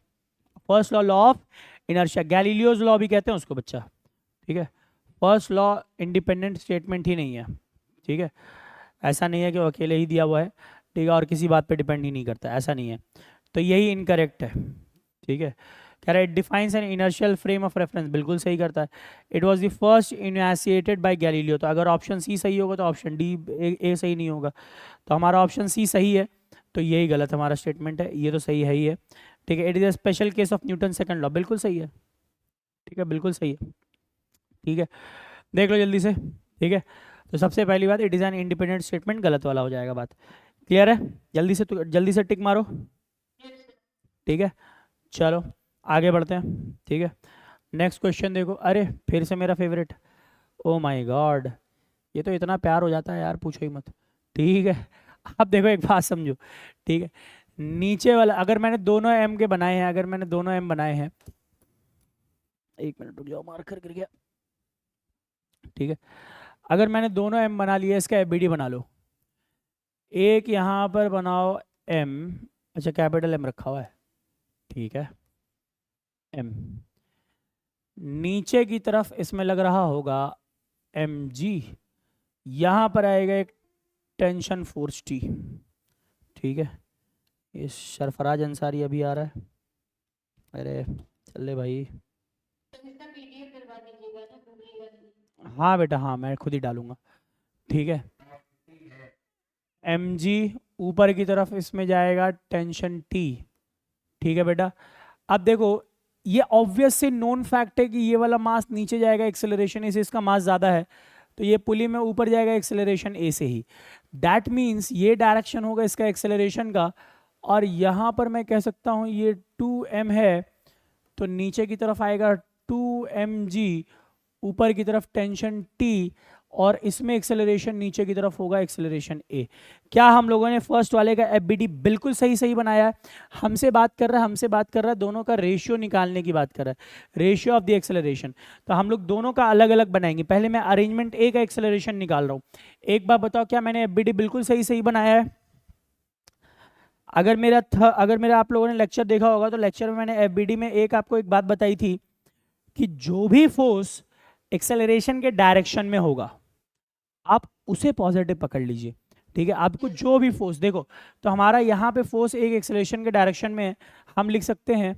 first law law of inertia, Galileo's law भी कहते हैं उसको बच्चा। ठीक है, फर्स्ट लॉ इंडिपेंडेंट स्टेटमेंट ही नहीं है। ठीक है, ऐसा नहीं है कि वो अकेले ही दिया हुआ है, ठीक है, और किसी बात पे डिपेंड ही नहीं करता, ऐसा नहीं है, तो यही इनकरेक्ट है। ठीक है, कह रहा है it defines N inertial frame of reference, बिल्कुल सही करता है। It was the first initiated by Galileo, तो अगर ऑप्शन सी सही होगा तो ऑप्शन डी ए सही नहीं होगा, तो हमारा ऑप्शन सी सही है, तो यही गलत हमारा स्टेटमेंट है, ये तो सही है ही है। ठीक है, it is a special case of Newton second law, बिल्कुल सही है। ठीक है, बिल्कुल सही है। ठीक है, देख लो जल्दी से। ठीक है, तो सबसे पहली बात it is an independent statement, गलत वाला हो जाएगा बात। क्लियर है, जल्दी से टिक मारो। ठीक है, चलो आगे बढ़ते हैं। ठीक है, नेक्स्ट क्वेश्चन देखो, अरे फिर से मेरा फेवरेट, ओ माय गॉड, ये तो इतना प्यार हो जाता है यार, पूछो ही मत। ठीक है, अब देखो एक बात समझो। ठीक है, नीचे वाला अगर मैंने दोनों एम के बनाए हैं, अगर मैंने दोनों एम बनाए हैं, एक मिनट रुक जाओ, मार्कर गिर गया। ठीक है, अगर मैंने दोनों एम बना लिया, इसका एफ बना लो। एक यहाँ पर बनाओ एम, अच्छा कैपिटल एम रखा हुआ है, ठीक है, एम। नीचे की तरफ इसमें लग रहा होगा एम जी, यहाँ पर आएगा एक टेंशन फोर्स टी। ठीक है, ये सरफराज अंसारी अभी आ रहा है, अरे चले भाई। हाँ बेटा हाँ, मैं खुद ही डालूंगा। ठीक है, एम जी ऊपर की तरफ इसमें जाएगा टेंशन टी। ठीक है बेटा, अब देखो ये ऑब्वियस से नोन फैक्ट है कि ये वाला मास नीचे जाएगा, एक्सेलरेशन ए से इसका मास ज़्यादा है, तो ये पुली में ऊपर जाएगा एक्सेलरेशन ए से ही। दैट मीन्स ये डायरेक्शन होगा इसका एक्सेलरेशन का, और यहाँ पर मैं कह सकता हूँ ये 2m है, तो नीचे की तरफ आएगा 2mg, ऊपर की तरफ टेंशन t, और इसमें एक्सेलरेशन नीचे की तरफ होगा एक्सेलरेशन a। क्या हम लोगों ने फर्स्ट वाले का एफ बिल्कुल सही बनाया है? हमसे बात कर रहा है दोनों का रेशियो निकालने की बात कर रहा है, रेशियो ऑफ द एक्सेलरेशन। तो हम लोग दोनों का अलग अलग बनाएंगे। पहले मैं अरेंजमेंट ए का एक्सेलरेशन निकाल रहा हूँ। एक बार बताओ, क्या मैंने एफ बिल्कुल सही बनाया है? अगर मेरा आप लोगों ने लेक्चर देखा होगा, तो लेक्चर में मैंने एफ में आपको एक बात बताई थी कि जो भी फोर्स एक्सेलरेशन के डायरेक्शन में होगा आप उसे पॉजिटिव पकड़ लीजिए। ठीक है, आपको जो भी फोर्स देखो, तो हमारा यहाँ पे फोर्स एक एक्सेलरेशन के डायरेक्शन में है, हम लिख सकते हैं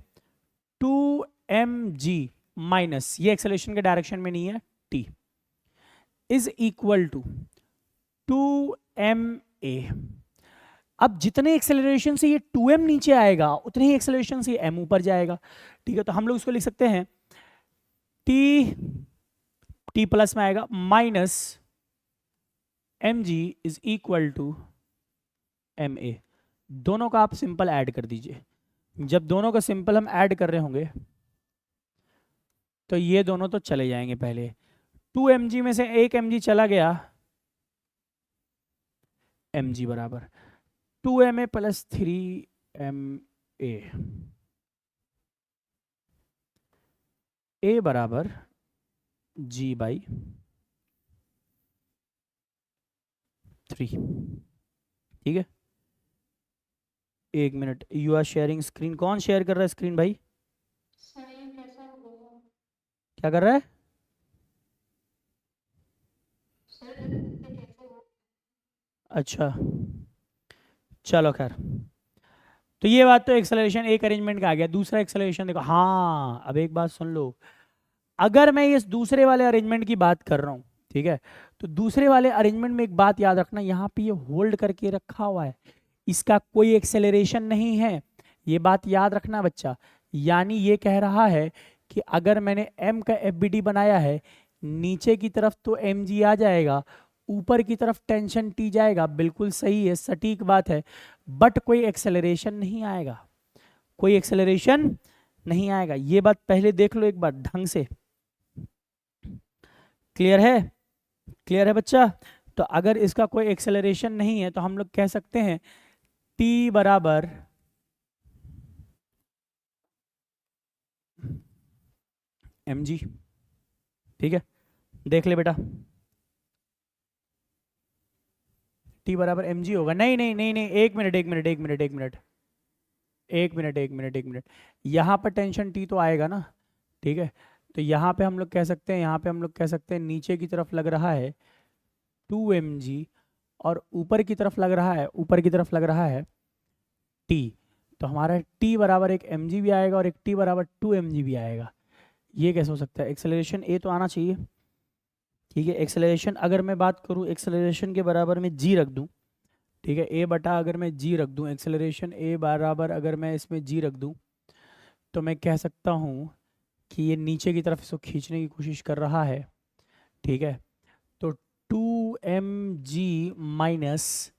2mg माइनस, ये एक्सेलरेशन के डायरेक्शन में नहीं है, t is equal to 2ma। अब जितने एक्सेलरेशन से ये 2m नीचे आएगा उतने ही एक्सेलरेशन से m ऊपर जाएगा। ठीक है, तो हम लोग इसको लिख सकते हैं t प्लस में आएगा minus mg is equal to ma। दोनों का आप सिंपल ऐड कर दीजिए। जब दोनों का सिंपल हम ऐड कर रहे होंगे तो ये दोनों तो चले जाएंगे। पहले 2mg में से एक mg चला गया, mg बराबर 2ma प्लस 3ma, a बराबर g बाई 3। ठीक है, एक minute, you are sharing screen. कौन शेयर कर रहा है स्क्रीन भाई? क्या कर रहा है? अच्छा चलो खैर, तो ये बात तो एक्सेलरेशन एक अरेंजमेंट का आ गया। दूसरा एक्सेलरेशन देखो, हाँ अब एक बात सुन लो, अगर मैं इस दूसरे वाले अरेंजमेंट की बात कर रहा हूँ, ठीक है, तो दूसरे वाले अरेंजमेंट में एक बात याद रखना, यहाँ पे ये होल्ड करके रखा हुआ है, इसका कोई एक्सेलरेशन नहीं है, ये बात याद रखना बच्चा। यानी ये कह रहा है कि अगर मैंने m का एफ बनाया है, नीचे की तरफ तो mg आ जाएगा, ऊपर की तरफ टेंशन t जाएगा, बिल्कुल सही है, सटीक बात है, बट कोई एक्सेलरेशन नहीं आएगा, कोई एक्सेलरेशन नहीं आएगा। ये बात पहले देख लो एक बार ढंग से। क्लियर है? क्लियर है बच्चा? तो अगर इसका कोई एक्सेलरेशन नहीं है तो हम लोग कह सकते हैं t बराबर mg। ठीक है, देख ले बेटा, t बराबर mg होगा। नहीं नहीं नहीं नहीं, एक मिनट, यहाँ पर टेंशन t तो आएगा ना। ठीक है, तो यहाँ पे हम लोग कह सकते हैं, यहाँ पे हम लोग कह सकते हैं नीचे की तरफ लग रहा है 2mg और ऊपर की तरफ लग रहा है, ऊपर की तरफ लग रहा है t। तो हमारा t बराबर एक mg भी आएगा और एक t बराबर 2mg भी आएगा। ये कैसे हो सकता है? एक्सेलरेशन a तो आना चाहिए, ठीक है। एक्सेलरेशन अगर मैं बात करूँ एक्सेलरेशन के बराबर में g रख दूँ, ठीक है, a बटा अगर मैं g रख दूँ, एक्सेलरेशन a बराबर अगर मैं इसमें g रख दूँ, तो मैं कह सकता हूँ कि ये नीचे की तरफ इसको खींचने की कोशिश कर रहा है, ठीक है। तो 2mg माइनस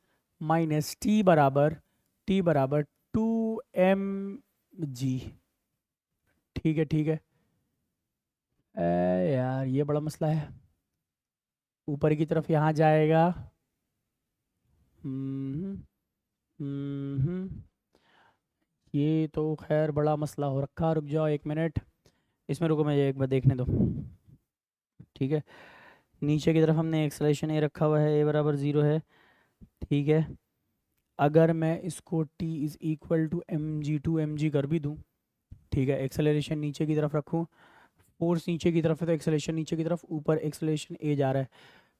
t बराबर 2mg, ठीक है, ठीक है। यार ये बड़ा मसला है, ऊपर की तरफ यहाँ जाएगा। हम्म ये तो खैर बड़ा मसला हो रखा। रुक जाओ 1 मिनट, इसमें रुको, मुझे एक बार देखने दो, ठीक है। नीचे की तरफ हमने एक्सेलरेशन ए रखा हुआ है, ए बराबर 0 है, ठीक है। अगर मैं इसको t is equal to mg कर भी दूँ, ठीक है, एक्सेलरेशन नीचे की तरफ रखूँ, फोर्स नीचे की तरफ है तो एक्सेलरेशन नीचे की तरफ, ऊपर एक्सेलरेशन a जा रहा है,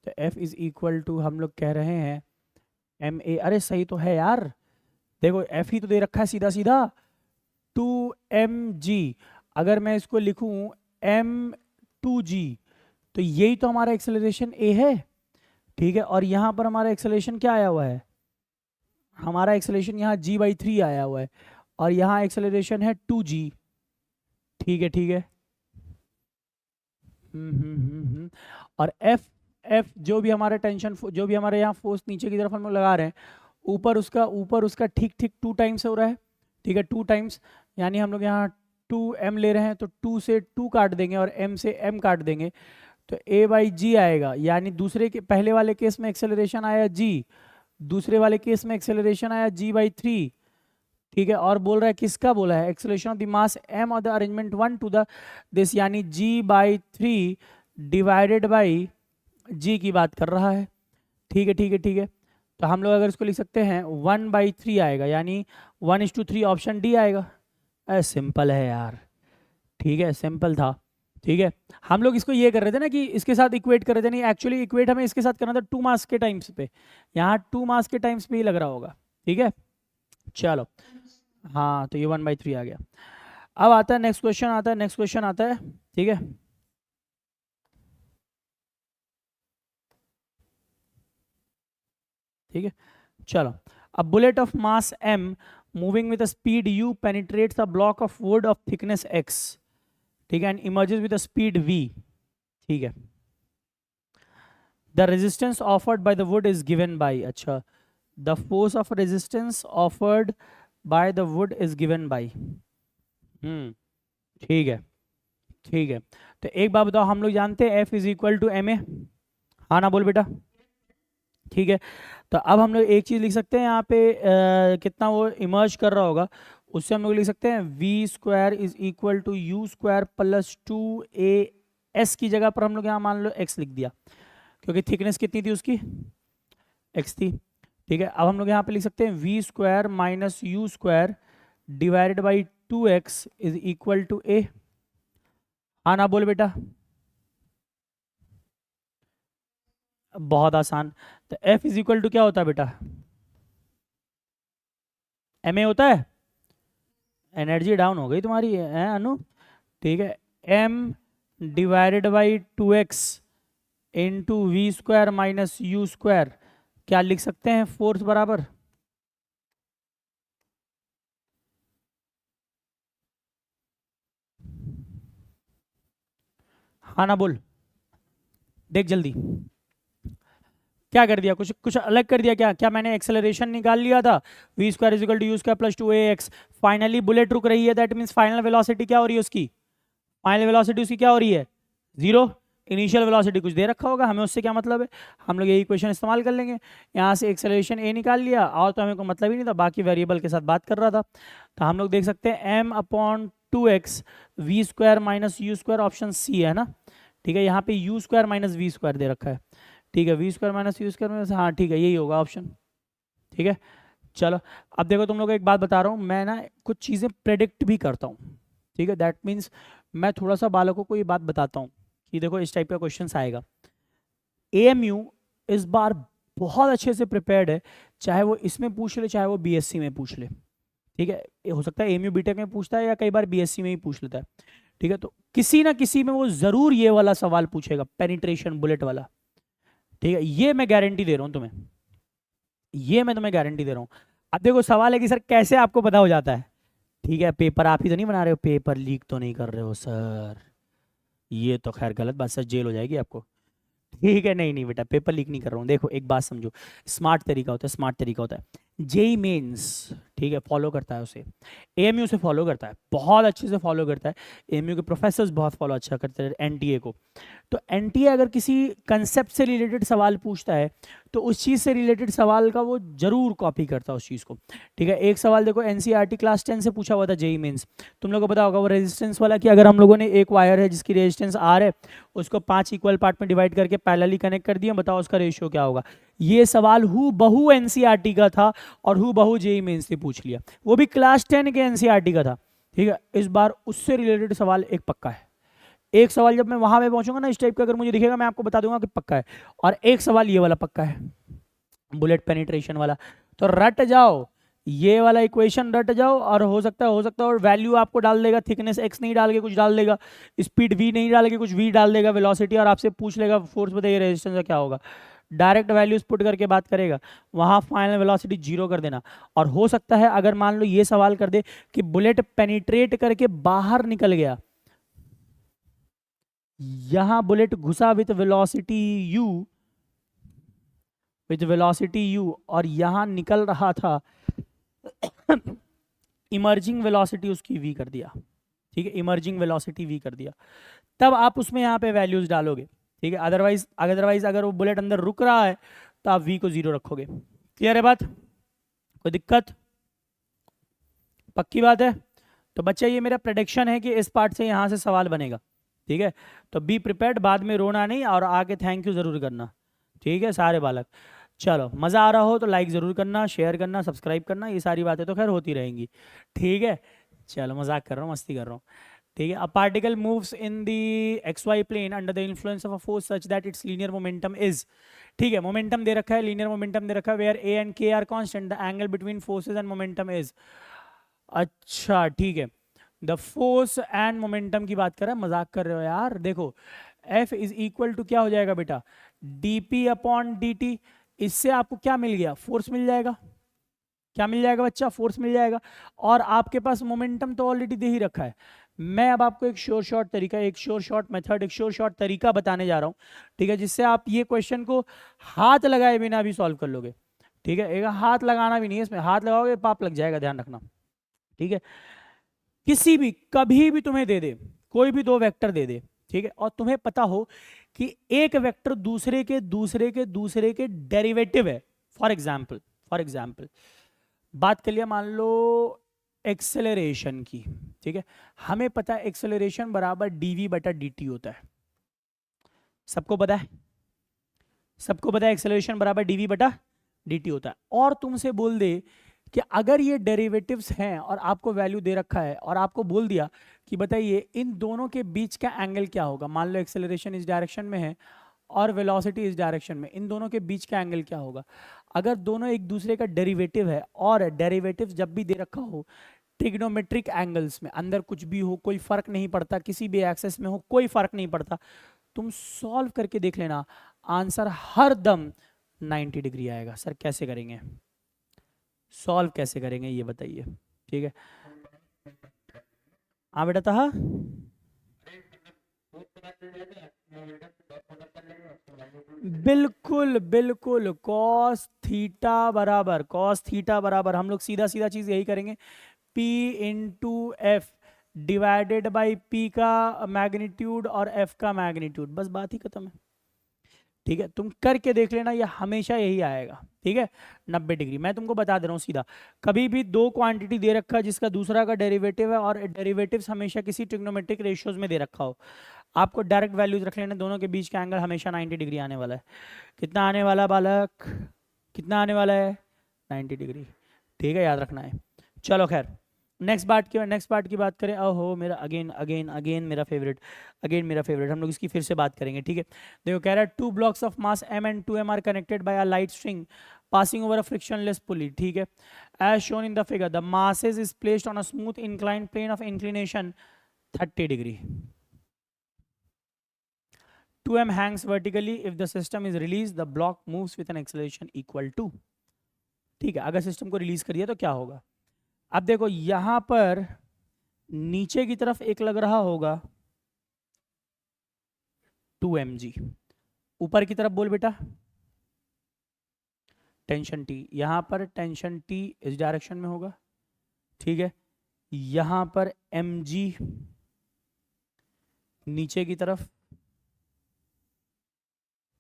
तो f इज़ इक्वल टू हम लोग कह रहे हैं ma। अरे सही तो है यार, देखो f ही तो दे रखा है सीधा सीधा, 2mg। अगर मैं इसको लिखूं m2g, तो यही तो हमारा एक्सेलरेशन a है, ठीक है। और यहाँ पर हमारा एक्सेलरेशन क्या आया हुआ है? हमारा एक्सेलरेशन यहाँ g/3 आया हुआ है, और यहाँ एक्सेलरेशन है 2g, ठीक है, ठीक है। और f जो भी हमारा टेंशन, जो भी हमारे यहाँ फोर्स नीचे की तरफ हम लोग लगा रहे हैं, ऊपर उसका ठीक ठीक 2 टाइम्स हो रहा है, ठीक है, 2 टाइम्स। यानी हम लोग यहाँ 2m ले रहे हैं तो 2 से 2 काट देंगे और m से m काट देंगे, तो a/g आएगा। यानी दूसरे के पहले वाले केस में एक्सेलरेशन आया g, दूसरे वाले केस में एक्सेलरेशन आया g/3, ठीक है। और बोल रहा है, किसका बोला है? Acceleration of the mass m और the arrangement 1 to the this, यानी g/3 डिवाइडेड बाई g की बात कर रहा है, ठीक है, ठीक है, ठीक है। तो हम लोग अगर इसको लिख सकते हैं 1/3 आएगा, यानी 1:3, ऑप्शन डी आएगा। सिंपल है यार, ठीक है, सिंपल था, ठीक है। हम लोग इसको ये कर रहे थे ना कि इसके साथ इक्वेट कर रहे थे, नहीं एक्चुअली इक्वेट हमें इसके साथ करना था 2 मास के टाइम्स पे, यहाँ 2 मास के टाइम्स पे ही लग रहा होगा, ठीक है। चलो हाँ, तो ये 1/3 आ गया। अब आता है नेक्स्ट क्वेश्चन, आता है नेक्स्ट क्वेश्चन आता है, ठीक है। ठीक है, चलो। A bullet of mass m moving with a speed u penetrates a block of wood of thickness x, ठीक है, and emerges with a speed v, ठीक है। The resistance offered by the wood is given by, अच्छा, the force of resistance offered by the wood is given by, ठीक है, ठीक है। तो एक बात बताओ, हम लोग जानते हैं F is equal to M A, हाँ ना बोल बेटा, ठीक है। तो अब हम लोग एक चीज़ लिख सकते हैं यहाँ पे, कितना वो इमर्ज कर रहा होगा, उससे हम लोग लिख सकते हैं v² is equal to u² plus 2a s की जगह पर हम लोग यहाँ मान लो x लिख दिया, क्योंकि थिकनेस कितनी थी उसकी? x थी, ठीक है। अब हम लोग यहाँ पे लिख सकते हैं v² minus u² divided by 2x is equal to a, हाँ ना बोल बेटा, बहुत आसान। तो F इज इक्वल टू क्या होता है बेटा? ma होता है। एनर्जी डाउन हो गई तुम्हारी है अनु, ठीक है। m divided by 2x into v² minus u², क्या लिख सकते हैं? फोर्स बराबर, हाँ ना बोल, देख जल्दी क्या कर दिया, कुछ कुछ अलग कर दिया क्या? क्या मैंने एक्सेलरेशन निकाल लिया था, v² is equal to u² plus 2ax, finally bullet रुक रही है, दैट मीन्स फाइनल वेलोसिटी क्या हो रही है उसकी? फाइनल वेलोसिटी उसकी क्या हो रही है? 0। इनिशियल वेलोसिटी कुछ दे रखा होगा, हमें उससे क्या मतलब है, हम लोग यही क्वेश्चन इस्तेमाल कर लेंगे। यहाँ से एक्सेलरेशन ए निकाल लिया, और तो हमें को मतलब ही नहीं था, बाकी वेरिएबल के साथ बात कर रहा था। तो हम लोग देख सकते हैं m/2x v² minus u², option C है ना, ठीक है। यहाँ पे u² माइनस v² दे रखा है, ठीक है, v² माइनस u² में, हाँ ठीक है, यही होगा ऑप्शन, ठीक है। चलो अब देखो, तुम लोग को एक बात बता रहा हूँ मैं ना, कुछ चीज़ें प्रेडिक्ट भी करता हूँ, ठीक है। दैट मीन्स मैं थोड़ा सा बालकों को ये बात बताता हूँ कि देखो इस टाइप का क्वेश्चन आएगा। AMU इस बार बहुत अच्छे से प्रिपेयर्ड है, चाहे वो इसमें पूछ ले चाहे वो BSc में पूछ ले, ठीक है, ये हो सकता है एमयू बीटेक में पूछता है या कई बार बीएससी में ही पूछ लेता है। ठीक है, तो किसी ना किसी में वो जरूर ये वाला सवाल पूछेगा, पेनिट्रेशन बुलेट वाला। ठीक है, ये मैं गारंटी दे रहा हूं तुम्हें, ये मैं तुम्हें गारंटी दे रहा हूं। अब देखो सवाल है कि सर कैसे आपको पता हो जाता है। ठीक है, पेपर आप ही तो नहीं बना रहे हो, पेपर लीक तो नहीं कर रहे हो सर, ये तो खैर गलत बात, सर जेल हो जाएगी आपको। ठीक है, नहीं नहीं बेटा, पेपर लीक नहीं कर रहा हूँ। देखो एक बात समझो, स्मार्ट तरीका होता है, स्मार्ट तरीका होता है। जेई मेंस, ठीक है, फॉलो करता है उसे, एएमयू से फॉलो करता है, बहुत अच्छे से फॉलो करता है। एएमयू के प्रोफेसर्स बहुत फॉलो अच्छा करते हैं एनटीए को। तो एनटीए अगर किसी कंसेप्ट से रिलेटेड सवाल पूछता है तो उस चीज़ से रिलेटेड सवाल का वो जरूर कॉपी करता है उस चीज़ को। ठीक है, एक सवाल देखो एनसीईआरटी क्लास 10 से पूछा हुआ था जेई मेंस, तुम लोगों को पता होगा वो रेजिस्टेंस वाला, कि अगर हम लोगों ने एक वायर है जिसकी रेजिस्टेंस आर है, उसको 5 इक्वल पार्ट में डिवाइड करके पैरेलली कनेक्ट कर दिया, बताओ उसका रेशियो क्या होगा। ये सवाल हु बहू एनसीईआरटी का था और हु बहू जेई मेंस से पूछ लिया, वो भी क्लास 10 के एनसीईआरटी का था। ठीक है, इस बार उससे रिलेटेड सवाल एक पक्का है। एक सवाल जब मैं वहां पे पहुंचूंगा ना इस टाइप का अगर मुझे दिखेगा, मैं आपको बता दूंगा कि पक्का है। और एक सवाल ये वाला पक्का है, बुलेट पेनिट्रेशन वाला। तो रट जाओ, ये वाला इक्वेशन रट जाओ, और हो सकता है और वैल्यू आपको डाल देगा, थिकनेस एक्स नहीं डाल के कुछ डाल देगा, स्पीड वी नहीं डाल के कुछ वी डाल देगा, वेलोसिटी, और आपसे पूछ लेगा फोर्स बताइए रेजिस्टेंस का क्या होगा। डायरेक्ट वैल्यूज पुट करके बात करेगा, वहां फाइनल वेलोसिटी 0 कर देना। और हो सकता है अगर मान लो ये सवाल कर दे कि बुलेट पेनिट्रेट करके बाहर निकल गया, यहां बुलेट घुसा with velocity u, with velocity u, और यहां निकल रहा था इमर्जिंग वेलोसिटी उसकी v कर दिया। ठीक है, इमर्जिंग वेलोसिटी v कर दिया, तब आप उसमें यहाँ पे वैल्यूज डालोगे। ठीक है, अदरवाइज अगर वो बुलेट अंदर रुक रहा है तो आप v को 0 रखोगे। क्लियर है बात, कोई दिक्कत, पक्की बात है। तो बच्चा ये मेरा प्रेडिक्शन है कि इस पार्ट से यहाँ से सवाल बनेगा। ठीक है, तो बी प्रिपेयर्ड, बाद में रोना नहीं, और आके थैंक यू जरूर करना। ठीक है सारे बालक, चलो मज़ा आ रहा हो तो लाइक ज़रूर करना, शेयर करना, सब्सक्राइब करना, ये सारी बातें तो खैर होती रहेंगी। ठीक है, चलो मजाक कर रहा हूँ, मस्ती कर रहा हूँ। ठीक है, a particle moves in the X Y plane under the influence of a force such that its linear momentum is. ठीक है, मोमेंटम दे रखा है, लीनियर मोमेंटम दे रखा है, where A and K are constant, the angle between forces and momentum is. अच्छा ठीक है, द फोर्स एंड मोमेंटम की बात कर रहा है, मजाक कर रहे हो यार। देखो F इज इक्वल टू क्या हो जाएगा बेटा, dp अपॉन dt। इससे आपको क्या मिल गया, फोर्स मिल जाएगा। क्या मिल जाएगा बच्चा, फोर्स मिल जाएगा। और आपके पास मोमेंटम तो ऑलरेडी दे ही रखा है। मैं अब आपको एक श्योर शॉर्ट तरीका, एक श्योर शॉर्ट मेथड, एक श्योर शॉर्ट तरीका बताने जा रहा हूँ। ठीक है, जिससे आप ये क्वेश्चन को हाथ लगाए बिना भी सॉल्व कर लोगे। ठीक है, एक हाथ लगाना भी नहीं है इसमें, हाथ लगाओगे पाप लग जाएगा, ध्यान रखना। ठीक है, किसी भी कभी भी तुम्हें दे दे, कोई भी दो वेक्टर दे दे, ठीक है, और तुम्हें पता हो कि एक वेक्टर दूसरे के डेरिवेटिव है। फॉर एग्जाम्पल बात कर लिया मान लो एक्सेलरेशन की। ठीक है, हमें पता है एक्सेलरेशन बराबर डीवी बटा dt होता है, सबको पता है, सबको पता है एक्सेलरेशन बराबर डीवी बटा dt होता है। और तुमसे बोल दे कि अगर ये डेरिवेटिव्स हैं और आपको वैल्यू दे रखा है, और आपको बोल दिया कि बताइए इन दोनों के बीच का एंगल क्या होगा, मान लो एक्सेलरेशन इस डायरेक्शन में है और वेलोसिटी इस डायरेक्शन में, इन दोनों के बीच का एंगल क्या होगा। अगर दोनों एक दूसरे का डेरिवेटिव है, और डेरिवेटिव जब भी दे रखा हो ट्रिग्नोमेट्रिक एंगल्स में, अंदर कुछ भी हो कोई फर्क नहीं पड़ता, किसी भी एक्सेस में हो कोई फर्क नहीं पड़ता, तुम सॉल्व करके देख लेना, आंसर हर दम 90 डिग्री आएगा। सर कैसे करेंगे, सॉल्व कैसे करेंगे ये बताइए। ठीक है, हाँ बेटा था, बिल्कुल बिल्कुल, कॉस थीटा बराबर हम लोग सीधा सीधा चीज यही करेंगे, P into F divided by P का मैग्नीट्यूड और F का मैग्नीट्यूड, बस बात ही खत्म है। ठीक है, तुम करके देख लेना, ये हमेशा यही आएगा। ठीक है, 90 डिग्री। मैं तुमको बता दे रहा हूँ सीधा, कभी भी दो क्वांटिटी दे रखा है जिसका दूसरा का डेरिवेटिव है, और डेरिवेटिव्स हमेशा किसी ट्रिग्नोमेट्रिक रेशियोज में दे रखा हो, आपको डायरेक्ट वैल्यूज रख लेना, दोनों के बीच का एंगल हमेशा 90 डिग्री आने वाला है। कितना आने वाला बालक, कितना आने वाला है, 90 डिग्री। ठीक है, याद रखना है। चलो खैर, नेक्स्ट पार्ट की बात करें, ओहो मेरा अगेन मेरा फेवरेट, हम लोग इसकी फिर से बात करेंगे, ठीक है। देखो कह रहा है 2 blocks of mass m and 2m are connected by a light string passing over a frictionless pulley, ठीक है। as shown in the figure the masses is placed on a smooth inclined plane of inclination 30 degree. 2m hangs vertically. If the system is released the block moves with an acceleration equal to, ठीक है। अगर system को release करिए तो क्या होगा। अब देखो यहां पर नीचे की तरफ एक लग रहा होगा 2mg, ऊपर की तरफ बोल बेटा टेंशन टी, यहां पर टेंशन टी इस डायरेक्शन में होगा, ठीक है। यहां पर mg नीचे की तरफ,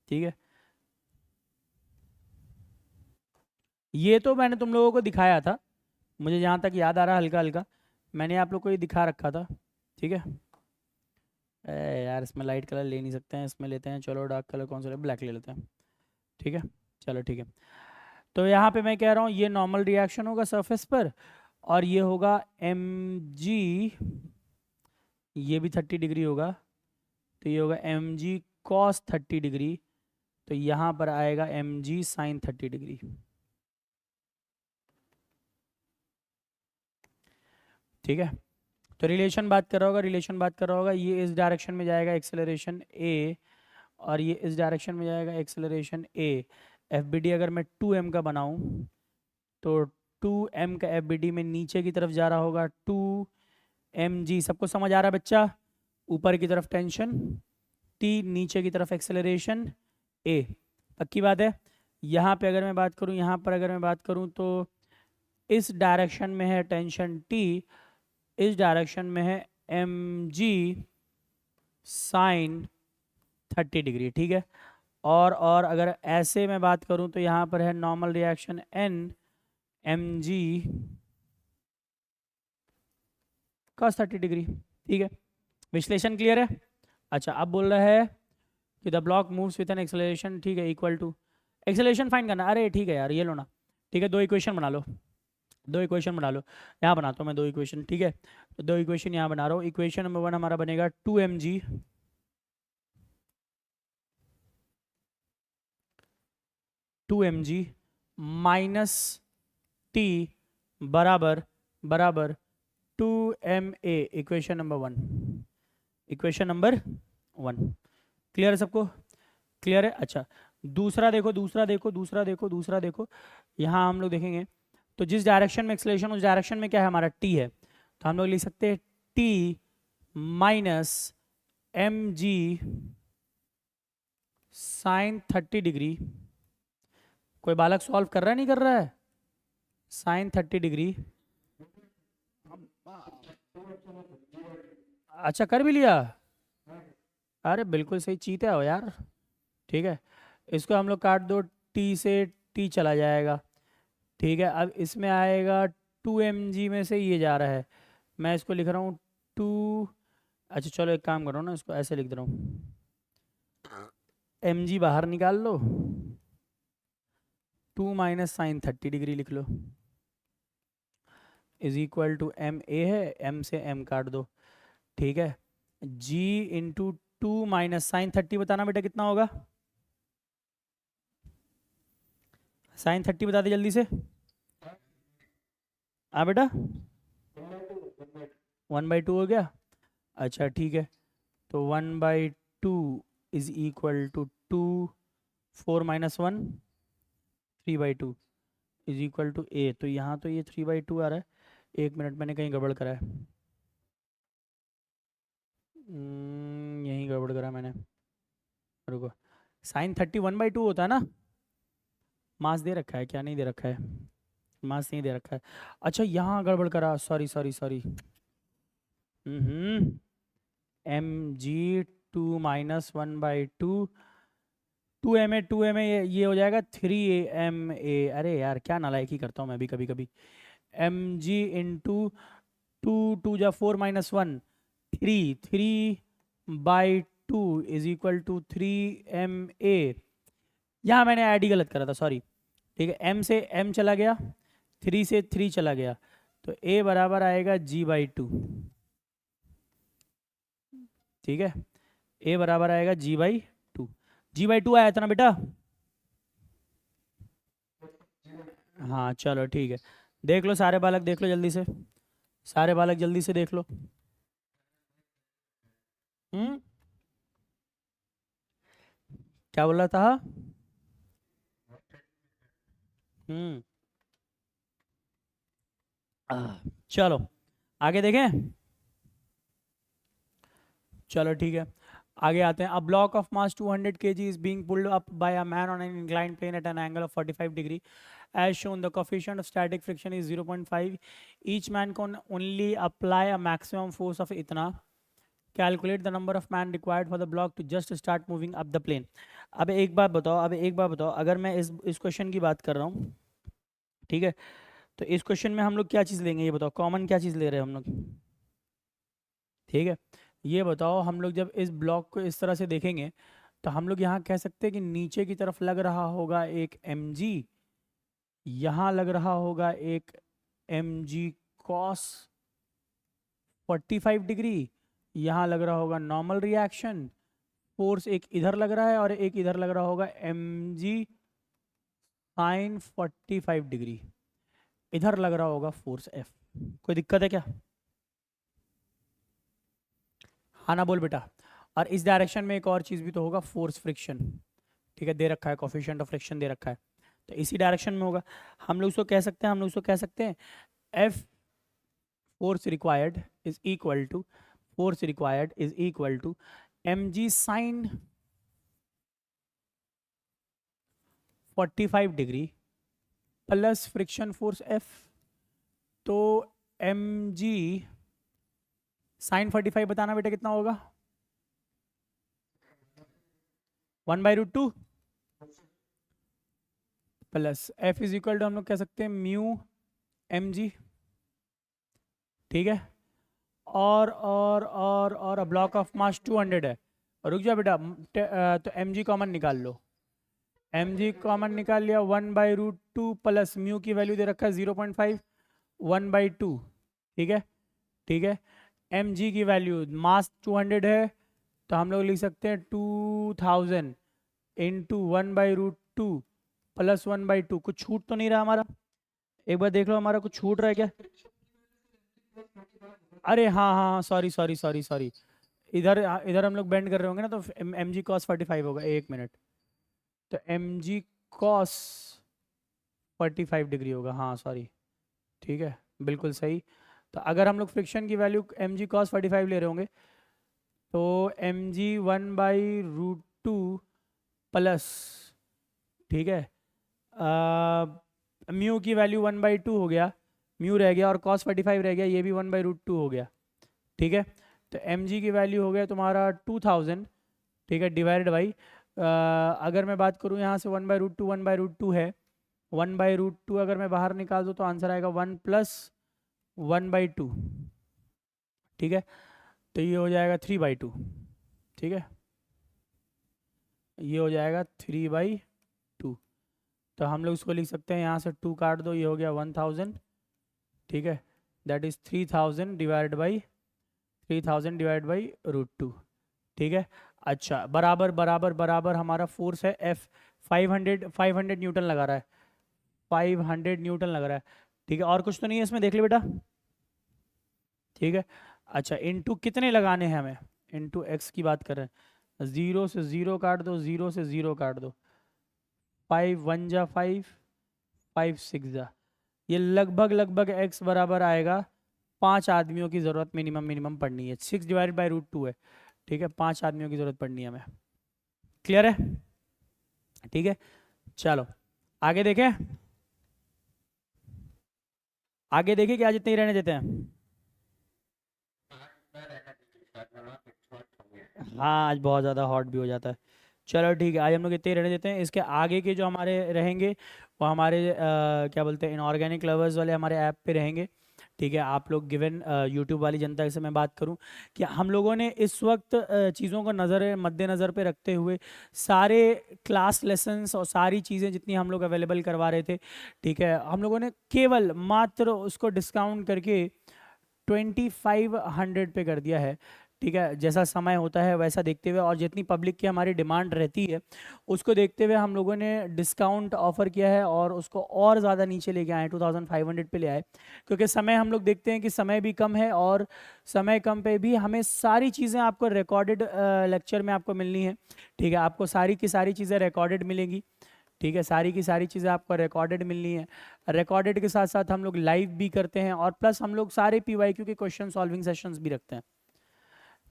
ठीक है। ये तो मैंने तुम लोगों को दिखाया था, मुझे जहां तक याद आ रहा है हल्का हल्का मैंने आप लोग को ये दिखा रखा था, ठीक है। यार इसमें लाइट कलर ले नहीं सकते हैं, इसमें लेते हैं, चलो डार्क कलर कौन सा, ब्लैक ले लेते हैं, ठीक है। चलो ठीक है, तो यहाँ पे मैं कह रहा हूँ ये नॉर्मल रिएक्शन होगा सरफेस पर, और ये होगा mg, ये भी 30 डिग्री होगा, तो ये होगा mg cos 30 डिग्री, तो यहाँ पर आएगा mg sin 30 डिग्री, ठीक है। तो रिलेशन बात कर रहा होगा, ये इस डायरेक्शन में जाएगा एक्सेलरेशन a, और ये इस डायरेक्शन में जाएगा एक्सेलरेशन a। FBD अगर मैं 2m का बनाऊं तो 2m का FBD में नीचे की तरफ जा रहा होगा 2mg, सबको समझ आ रहा है बच्चा, ऊपर की तरफ टेंशन t, नीचे की तरफ एक्सेलरेशन a, पक्की बात है। यहाँ पे अगर मैं बात करूँ, यहाँ पर अगर मैं बात करूँ तो इस डायरेक्शन में है टेंशन t, इस डायरेक्शन में है mg साइन 30 डिग्री, ठीक है। और अगर ऐसे मैं बात करूं तो यहाँ पर है normal reaction n mg cos 30 degree, ठीक है। विश्लेषण क्लियर है। अच्छा अब बोल रहा है कि the block moves with an acceleration, ठीक है, इक्वल टू, एक्सेलरेशन फाइंड करना, अरे ठीक है यार ये लो ना, ठीक है। दो इक्वेशन बना लो, यहाँ बनाता हूँ मैं 2 इक्वेशन, ठीक है। तो 2 इक्वेशन यहाँ बना रहा हूँ। इक्वेशन नंबर 1 हमारा बनेगा 2mg माइनस टी बराबर 2ma, इक्वेशन नंबर 1, क्लियर है सबको, क्लियर है। अच्छा दूसरा देखो, यहाँ हम लोग देखेंगे तो जिस डायरेक्शन में एक्सेलरेशन उस डायरेक्शन में क्या है हमारा t है, तो हम लोग लिख सकते हैं t minus mg sine 30 degree, कोई बालक सॉल्व कर रहा है नहीं कर रहा है, साइन 30 डिग्री, अच्छा कर भी लिया, अरे बिल्कुल सही, चीते हो यार, ठीक है। इसको हम लोग काट दो, t से t चला जाएगा, ठीक है। अब इसमें आएगा 2mg में से ये जा रहा है, मैं इसको लिख रहा हूँ 2, अच्छा चलो एक काम करो ना, इसको ऐसे लिख दे रहा हूँ, mg बाहर निकाल लो, 2 माइनस साइन 30 डिग्री लिख लो, इज इक्वल टू ma है, m से m काट दो, ठीक है। g इंटू 2 माइनस साइन 30, बताना बेटा कितना होगा, साइन 30 बता दे जल्दी से, हाँ बेटा 1/2 हो गया, अच्छा ठीक है। तो 1/2 इज इक्वल टू 2, 4 माइनस 1 3/2 इज इक्वल टू a, तो यहाँ तो ये 3/2 आ रहा है, 1 मिनट मैंने कहीं गड़बड़ करा है, यहीं गड़बड़ करा मैंने, रुको, साइन 30 1/2 होता है ना, मास दे रखा है क्या, नहीं दे रखा है, मास नहीं दे रखा है, अच्छा यहाँ गड़बड़ करा, सॉरी, mg 2 माइनस 1/2 2ma ये हो जाएगा 3ma, अरे यार क्या नालायकी करता हूँ मैं भी कभी कभी, mg इंटू 2 जा 4 माइनस 1 3/2 इज इक्वल टू 3ma, यहाँ मैंने ऐड ही गलत करा था, सॉरी, ठीक है। m से m चला गया, 3 से 3 चला गया, तो ए बराबर आएगा g/2। ठीक है, ए बराबर आएगा g/2। g/2 आया था ना बेटा? हाँ चलो ठीक है, देख लो सारे बालक, देख लो जल्दी से, सारे बालक जल्दी से देख लो। हम्म, क्या बोल रहा था? हम्म, चलो आगे देखें। चलो ठीक है, आगे आते हैं। A block of mass 200 kg is being pulled up by a man on an inclined plane at an angle of 45 degree as shown. The coefficient of static friction is 0.5. Each man can only apply a maximum force of इतना. Calculate the number of man required for the block to just start moving up the plane. अब एक बात बताओ, अब एक बात बताओ, अगर मैं इस क्वेश्चन की बात कर रहा हूँ, ठीक है, तो इस क्वेश्चन में हम लोग क्या चीज़ लेंगे, ये बताओ, कॉमन क्या चीज़ ले रहे हैं हम लोग? ठीक है, ये बताओ, हम लोग जब इस ब्लॉक को इस तरह से देखेंगे तो हम लोग यहाँ कह सकते हैं कि नीचे की तरफ लग रहा होगा एक mg, यहाँ लग रहा होगा एक mg cos 45 डिग्री, यहाँ लग रहा होगा नॉर्मल रिएक्शन फोर्स, एक इधर लग रहा है और एक इधर लग रहा होगा mg sin 45 डिग्री, इधर लग रहा होगा फोर्स F। कोई दिक्कत है क्या? हाँ ना बोल बेटा। और इस डायरेक्शन में एक और चीज़ भी तो होगा, फोर्स फ्रिक्शन। ठीक है, दे रखा है, कोफिशिएंट ऑफ फ्रिक्शन दे रखा है, तो इसी डायरेक्शन में होगा। हम लोग इसको कह सकते हैं, हम लोग इसको कह सकते हैं F force required is equal to, force required is equal to mg sin 45 degree plus friction force F। तो mg sin 45 बताना बेटा कितना होगा? 1/√2 plus F is equal to, हम लोग कह सकते हैं म्यू mg। ठीक है, और ब्लॉक ऑफ मास 200 है, रुक जाओ बेटा, तो mg कॉमन निकाल लो, mg कॉमन निकाल लिया, 1/√2 प्लस म्यू की वैल्यू दे रखा है 0.5, 1/2। ठीक है, ठीक है, mg की वैल्यू, मास 200 है, तो हम लोग लिख सकते हैं 2000 इंटू 1/√2 प्लस 1/2। कुछ छूट तो नहीं रहा हमारा? एक बार देख लो हमारा कुछ छूट रहा है क्या? अरे हाँ हाँ, सॉरी सॉरी सॉरी सॉरी, इधर इधर हम लोग बेंड कर रहे होंगे ना, तो mg cos 45 होगा, एक मिनट, तो mg cos 45 डिग्री होगा, हाँ सॉरी, ठीक है, बिल्कुल सही। तो अगर हम लोग फ्रिक्शन की वैल्यू mg cos 45 ले रहे होंगे, तो mg 1/√2 प्लस, ठीक है, म्यू की वैल्यू 1/2 हो गया, म्यू रह गया, और cos 45 रह गया, ये भी 1/√2 हो गया। ठीक है, तो mg की वैल्यू हो गया तुम्हारा 2000, ठीक है, डिवाइडेड बाई, अगर मैं बात करूँ यहाँ से 1/√2, 1/√2 है, 1/√2 अगर मैं बाहर निकाल दूँ तो आंसर आएगा 1 + 1/2। ठीक है, तो ये हो जाएगा 3/2। ठीक है, ये हो जाएगा 3/2। तो हम लोग इसको लिख सकते हैं, यहाँ से 2 काट दो, ये हो गया 1000। ठीक है, दैट इज 3000 डिवाइड बाई √2। ठीक है, अच्छा, बराबर बराबर बराबर हमारा फोर्स है F, 500 न्यूटन लगा रहा है, 500 न्यूटन लग रहा है। ठीक है, और कुछ तो नहीं है इसमें, देख ले बेटा। ठीक है, अच्छा, इंटू कितने लगाने हैं हमें? इंटू एक्स की बात कर रहे हैं, 0 से 0 काट दो, 0 से 0 काट दो, 5 1 जा 5, 5 6 जा, ये लगभग लगभग एक्स बराबर आएगा 5 आदमियों की ज़रूरत मिनिमम मिनिमम पड़नी है, 6/√2 है। ठीक है, 5 आदमियों की ज़रूरत पड़नी है हमें। क्लियर है? ठीक है, चलो आगे देखें, आगे देखें कि आज इतने ही रहने देते हैं। हाँ, आज बहुत ज़्यादा हॉट भी हो जाता है। चलो ठीक है, आज हम लोग इतने ही रहने देते हैं। इसके आगे के जो हमारे रहेंगे वो हमारे क्या बोलते हैं, इनऑर्गेनिक लवर्स वाले हमारे ऐप पे रहेंगे। ठीक है, आप लोग गिवन यूट्यूब वाली जनता से मैं बात करूं कि हम लोगों ने इस वक्त चीज़ों को मद्देनज़र पे रखते हुए सारे क्लास लेसन्स और सारी चीज़ें जितनी हम लोग अवेलेबल करवा रहे थे, ठीक है, हम लोगों ने केवल मात्र उसको डिस्काउंट करके 2500 पे कर दिया है। ठीक है, जैसा समय होता है वैसा देखते हुए और जितनी पब्लिक की हमारी डिमांड रहती है उसको देखते हुए हम लोगों ने डिस्काउंट ऑफर किया है और उसको और ज़्यादा नीचे लेके आए, 2500 पे ले आए, क्योंकि समय हम लोग देखते हैं कि समय भी कम है और समय कम पे भी हमें सारी चीज़ें आपको रिकॉर्डेड लेक्चर में आपको मिलनी है। ठीक है, आपको सारी की सारी चीज़ें रिकॉर्डेड मिलेंगी। ठीक है, सारी की सारी चीज़ें आपको रिकॉर्डेड मिलनी है। रिकॉर्डेड के साथ साथ हम लोग लाइव भी करते हैं और प्लस हम लोग सारे पीवाईक्यू के क्वेश्चन सॉल्विंग सेशंस भी रखते हैं।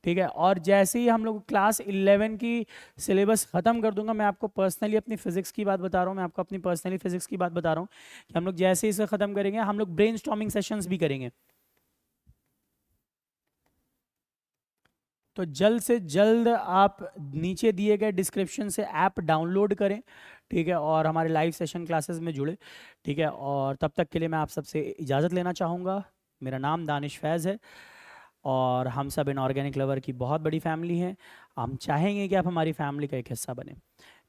ठीक है, और जैसे ही हम लोग क्लास 11 की सिलेबस ख़त्म कर दूंगा, मैं आपको पर्सनली अपनी फिजिक्स की बात बता रहा हूँ, मैं आपको अपनी पर्सनली फिजिक्स की बात बता रहा हूँ कि हम लोग जैसे ही इसे ख़त्म करेंगे हम लोग ब्रेनस्टॉर्मिंग सेशंस भी करेंगे। तो जल्द से जल्द आप नीचे दिए गए डिस्क्रिप्शन से ऐप डाउनलोड करें। ठीक है, और हमारे लाइव सेशन क्लासेस में जुड़े। ठीक है, और तब तक के लिए मैं आप सबसे इजाज़त लेना चाहूँगा। मेरा नाम दानिश फैज़ है और हम सब इनऑर्गेनिक लवर की बहुत बड़ी फैमिली है। हम चाहेंगे कि आप हमारी फैमिली का एक हिस्सा बने।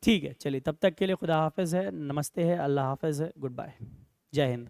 ठीक है, चलिए तब तक के लिए खुदा हाफिज़ है, नमस्ते है, अल्लाह हाफिज़ है, गुड बाय, जय हिंद।